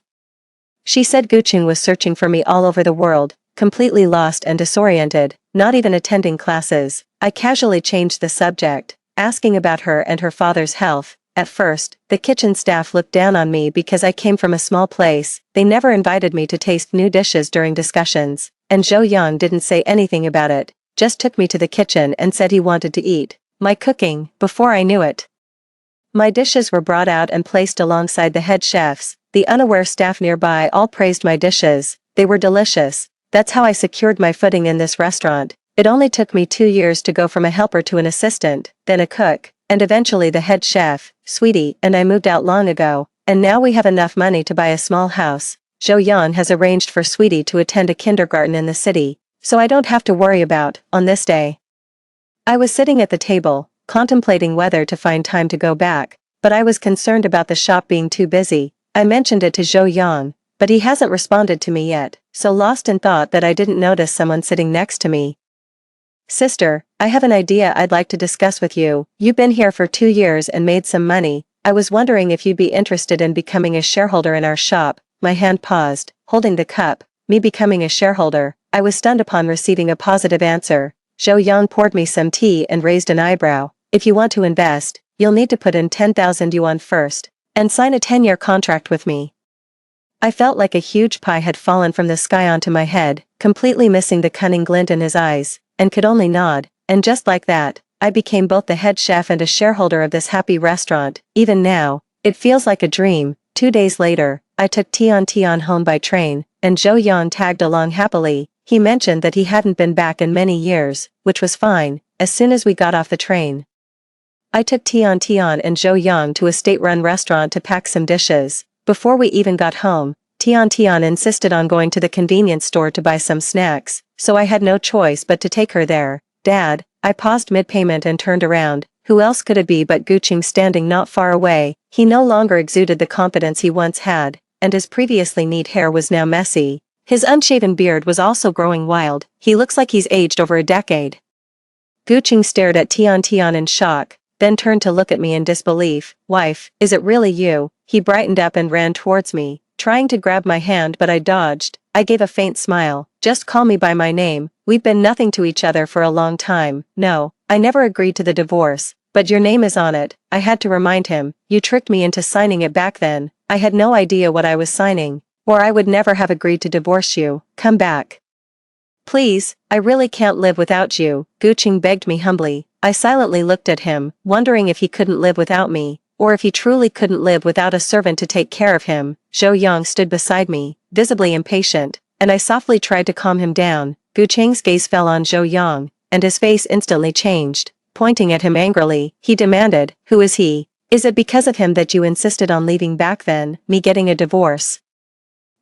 She said Guching was searching for me all over the world, completely lost and disoriented, not even attending classes. I casually changed the subject, asking about her and her father's health. At first, the kitchen staff looked down on me because I came from a small place. They never invited me to taste new dishes during discussions, and Zhou Yang didn't say anything about it, just took me to the kitchen and said he wanted to eat my cooking. Before I knew it, my dishes were brought out and placed alongside the head chef's. The unaware staff nearby all praised my dishes. They were delicious. That's how I secured my footing in this restaurant. It only took me 2 years to go from a helper to an assistant, then a cook, and eventually the head chef. Sweetie and I moved out long ago, and now we have enough money to buy a small house. Zhou Yan has arranged for Sweetie to attend a kindergarten in the city, so I don't have to worry about, on this day. I was sitting at the table, contemplating whether to find time to go back, but I was concerned about the shop being too busy. I mentioned it to Zhou Yang, but he hasn't responded to me yet, so lost in thought that I didn't notice someone sitting next to me. Sister, I have an idea I'd like to discuss with you. You've been here for 2 years and made some money. I was wondering if you'd be interested in becoming a shareholder in our shop. My hand paused, holding the cup. Me becoming a shareholder. I was stunned upon receiving a positive answer. Zhou Yang poured me some tea and raised an eyebrow. If you want to invest, you'll need to put in 10,000 yuan first, and sign a 10-year contract with me. I felt like a huge pie had fallen from the sky onto my head, completely missing the cunning glint in his eyes, and could only nod, and just like that, I became both the head chef and a shareholder of this happy restaurant. Even now, it feels like a dream. 2 days later, I took Tian Tian home by train, and Zhou Yan tagged along happily. He mentioned that he hadn't been back in many years, which was fine. As soon as we got off the train, I took Tian Tian and Zhou Yang to a state-run restaurant to pack some dishes. Before we even got home, Tian Tian insisted on going to the convenience store to buy some snacks, so I had no choice but to take her there. Dad, I paused mid-payment and turned around. Who else could it be but Guching standing not far away? He no longer exuded the confidence he once had, and his previously neat hair was now messy. His unshaven beard was also growing wild. He looks like he's aged over a decade. Guching stared at Tian Tian in shock, then turned to look at me in disbelief. Wife, is it really you? He brightened up and ran towards me, trying to grab my hand but I dodged. I gave a faint smile. Just call me by my name. We've been nothing to each other for a long time. No, I never agreed to the divorce, but your name is on it. I had to remind him. You tricked me into signing it back then. I had no idea what I was signing, or I would never have agreed to divorce you. Come back. Please, I really can't live without you, Guching begged me humbly. I silently looked at him, wondering if he couldn't live without me, or if he truly couldn't live without a servant to take care of him. Zhou Yang stood beside me, visibly impatient, and I softly tried to calm him down. Guching's gaze fell on Zhou Yang, and his face instantly changed. Pointing at him angrily, he demanded, who is he? Is it because of him that you insisted on leaving back then, me getting a divorce?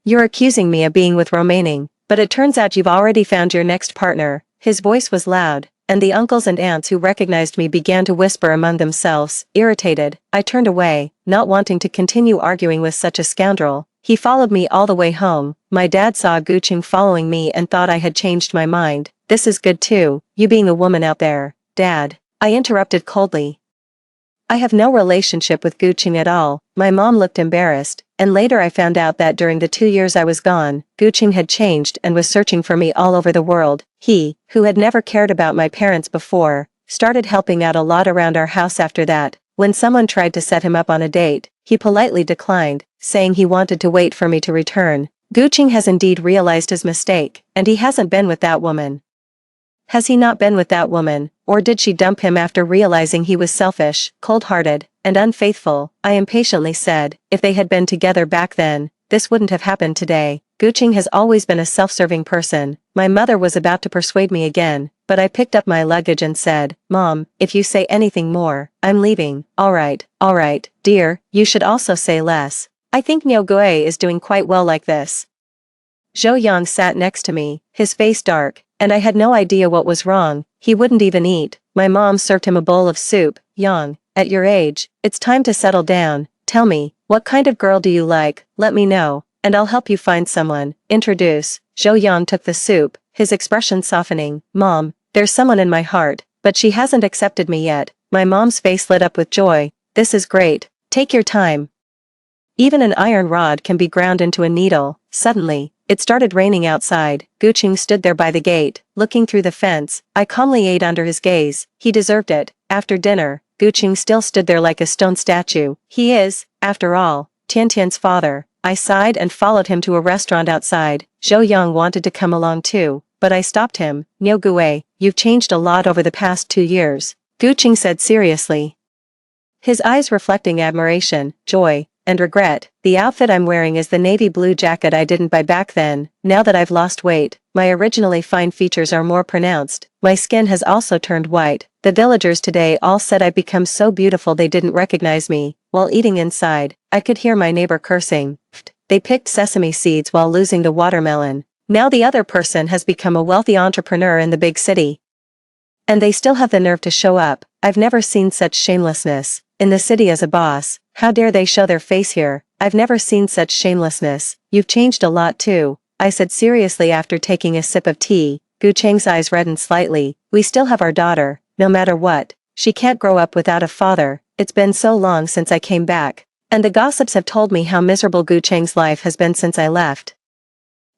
You're accusing me of being with Romaining, but it turns out you've already found your next partner. His voice was loud, and the uncles and aunts who recognized me began to whisper among themselves. Irritated, I turned away, not wanting to continue arguing with such a scoundrel. He followed me all the way home. My dad saw Gucheng following me and thought I had changed my mind. This is good too, you being a woman out there. Dad, I interrupted coldly. I have no relationship with Gucheng at all. My mom looked embarrassed, and later I found out that during the 2 years I was gone, Gucheng had changed and was searching for me all over the world. He, who had never cared about my parents before, started helping out a lot around our house after that. When someone tried to set him up on a date, he politely declined, saying he wanted to wait for me to return. Gucheng has indeed realized his mistake, and he hasn't been with that woman. Has he not been with that woman, or did she dump him after realizing he was selfish, cold-hearted, and unfaithful? I impatiently said. If they had been together back then, this wouldn't have happened today. Gucheng has always been a self-serving person. My mother was about to persuade me again, but I picked up my luggage and said, Mom, if you say anything more, I'm leaving. All right, dear, you should also say less. I think Niu Gui is doing quite well like this. Zhou Yang sat next to me, his face dark, and I had no idea what was wrong. He wouldn't even eat. My mom served him a bowl of soup. Yang, at your age, it's time to settle down. Tell me, what kind of girl do you like? Let me know, and I'll help you find someone. Introduce. Zhou Yang took the soup, his expression softening. Mom, there's someone in my heart, but she hasn't accepted me yet. My mom's face lit up with joy. This is great. Take your time. Even an iron rod can be ground into a needle. Suddenly, it started raining outside. Gucheng stood there by the gate, looking through the fence. I calmly ate under his gaze. He deserved it. After dinner, Gucheng still stood there like a stone statue. He is, after all, Tiantian's father. I sighed and followed him to a restaurant outside. Zhou Yang wanted to come along too, but I stopped him. Niu Gui, you've changed a lot over the past 2 years, Gucheng said seriously, his eyes reflecting admiration, joy, and regret. The outfit I'm wearing is the navy blue jacket I didn't buy back then. Now that I've lost weight, my originally fine features are more pronounced. My skin has also turned white. The villagers today all said I'd become so beautiful they didn't recognize me. While eating inside, I could hear my neighbor cursing. They picked sesame seeds while losing the watermelon. Now the other person has become a wealthy entrepreneur in the big city. And they still have the nerve to show up. I've never seen such shamelessness. In the city as a boss, how dare they show their face here? I've never seen such shamelessness. You've changed a lot too, I said seriously after taking a sip of tea. Gucheng's eyes reddened slightly. We still have our daughter, no matter what. She can't grow up without a father. It's been so long since I came back. And the gossips have told me how miserable Gucheng's life has been since I left.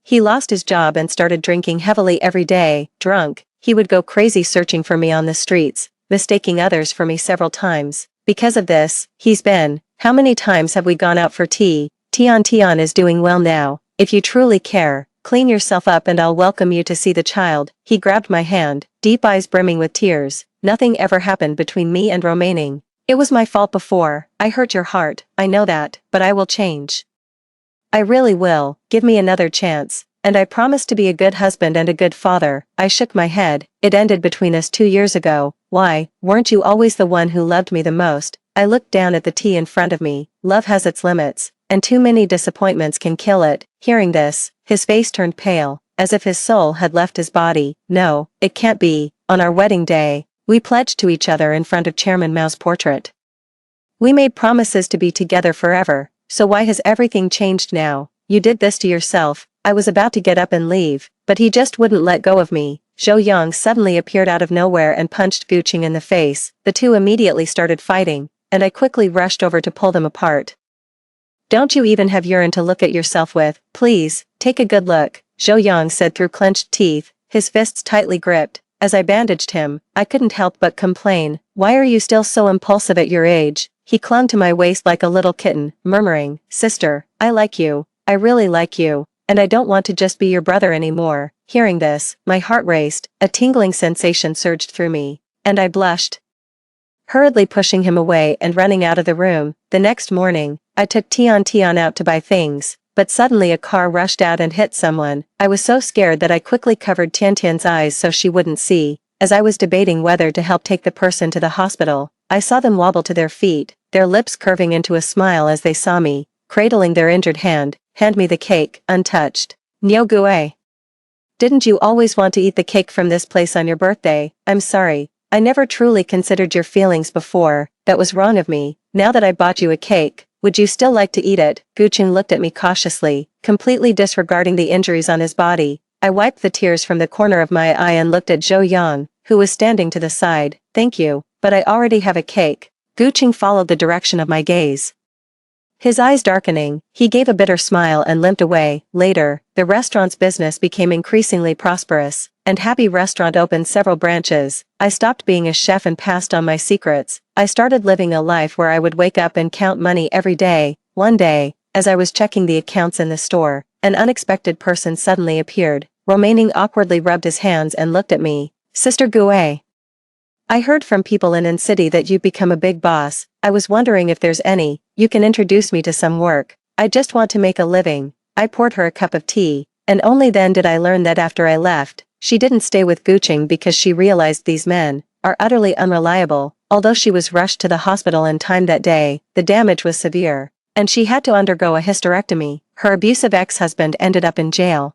He lost his job and started drinking heavily every day. Drunk, he would go crazy searching for me on the streets, mistaking others for me several times. Because of this, he's been. How many times have we gone out for tea? Tian is doing well now. If you truly care, clean yourself up and I'll welcome you to see the child. He grabbed my hand, deep eyes brimming with tears. Nothing ever happened between me and Romaining. It was my fault before. I hurt your heart, I know that, but I will change. I really will. Give me another chance. And I promise to be a good husband and a good father. I shook my head. It ended between us 2 years ago. Why, weren't you always the one who loved me the most? I looked down at the tea in front of me. Love has its limits, and too many disappointments can kill it. Hearing this, his face turned pale, as if his soul had left his body. No, it can't be. On our wedding day, we pledged to each other in front of Chairman Mao's portrait. We made promises to be together forever, so why has everything changed now? You did this to yourself. I was about to get up and leave, but he just wouldn't let go of me. Zhou Yang suddenly appeared out of nowhere and punched Gucheng in the face. The two immediately started fighting, and I quickly rushed over to pull them apart. Don't you even have urine to look at yourself with? Please, take a good look, Zhou Yang said through clenched teeth, his fists tightly gripped. As I bandaged him, I couldn't help but complain. Why are you still so impulsive at your age? He clung to my waist like a little kitten, murmuring, Sister, I like you. I really like you. And I don't want to just be your brother anymore. Hearing this, my heart raced, a tingling sensation surged through me, and I blushed. Hurriedly pushing him away and running out of the room, the next morning, I took Tian out to buy things, but suddenly a car rushed out and hit someone. I was so scared that I quickly covered Tian's eyes so she wouldn't see. As I was debating whether to help take the person to the hospital, I saw them wobble to their feet, their lips curving into a smile as they saw me, cradling their injured hand. Hand me the cake, untouched. Niu Gui. Didn't you always want to eat the cake from this place on your birthday? I'm sorry. I never truly considered your feelings before. That was wrong of me. Now that I bought you a cake, would you still like to eat it? Gucheng looked at me cautiously, completely disregarding the injuries on his body. I wiped the tears from the corner of my eye and looked at Zhou Yang, who was standing to the side. Thank you, but I already have a cake. Gucheng followed the direction of my gaze. His eyes darkening, he gave a bitter smile and limped away. Later, the restaurant's business became increasingly prosperous, and Happy Restaurant opened several branches. I stopped being a chef and passed on my secrets. I started living a life where I would wake up and count money every day. One day, as I was checking the accounts in the store, an unexpected person suddenly appeared. Romaining awkwardly rubbed his hands and looked at me. Sister Gue. I heard from people in city that you've become a big boss. I was wondering if there's any, you can introduce me to some work. I just want to make a living. I poured her a cup of tea, and only then did I learn that after I left, she didn't stay with Gucheng because she realized these men are utterly unreliable. Although she was rushed to the hospital in time that day, the damage was severe, and she had to undergo a hysterectomy. Her abusive ex-husband ended up in jail.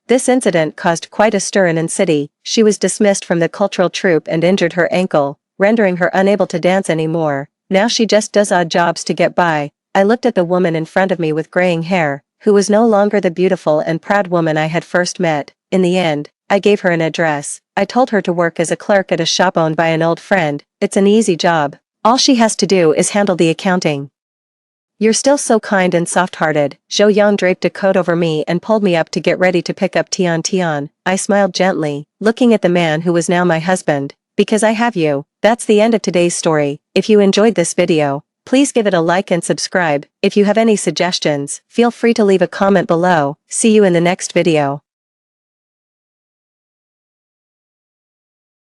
This incident caused quite a stir in city. She was dismissed from the cultural troupe and injured her ankle, rendering her unable to dance anymore. Now she just does odd jobs to get by. I looked at the woman in front of me with graying hair, who was no longer the beautiful and proud woman I had first met. In the end, I gave her an address. I told her to work as a clerk at a shop owned by an old friend. It's an easy job. All she has to do is handle the accounting. You're still so kind and soft-hearted. Zhou Yang draped a coat over me and pulled me up to get ready to pick up Tian Tian. I smiled gently, looking at the man who was now my husband. Because I have you. That's the end of today's story. If you enjoyed this video, please give it a like and subscribe. If you have any suggestions, feel free to leave a comment below. See you in the next video.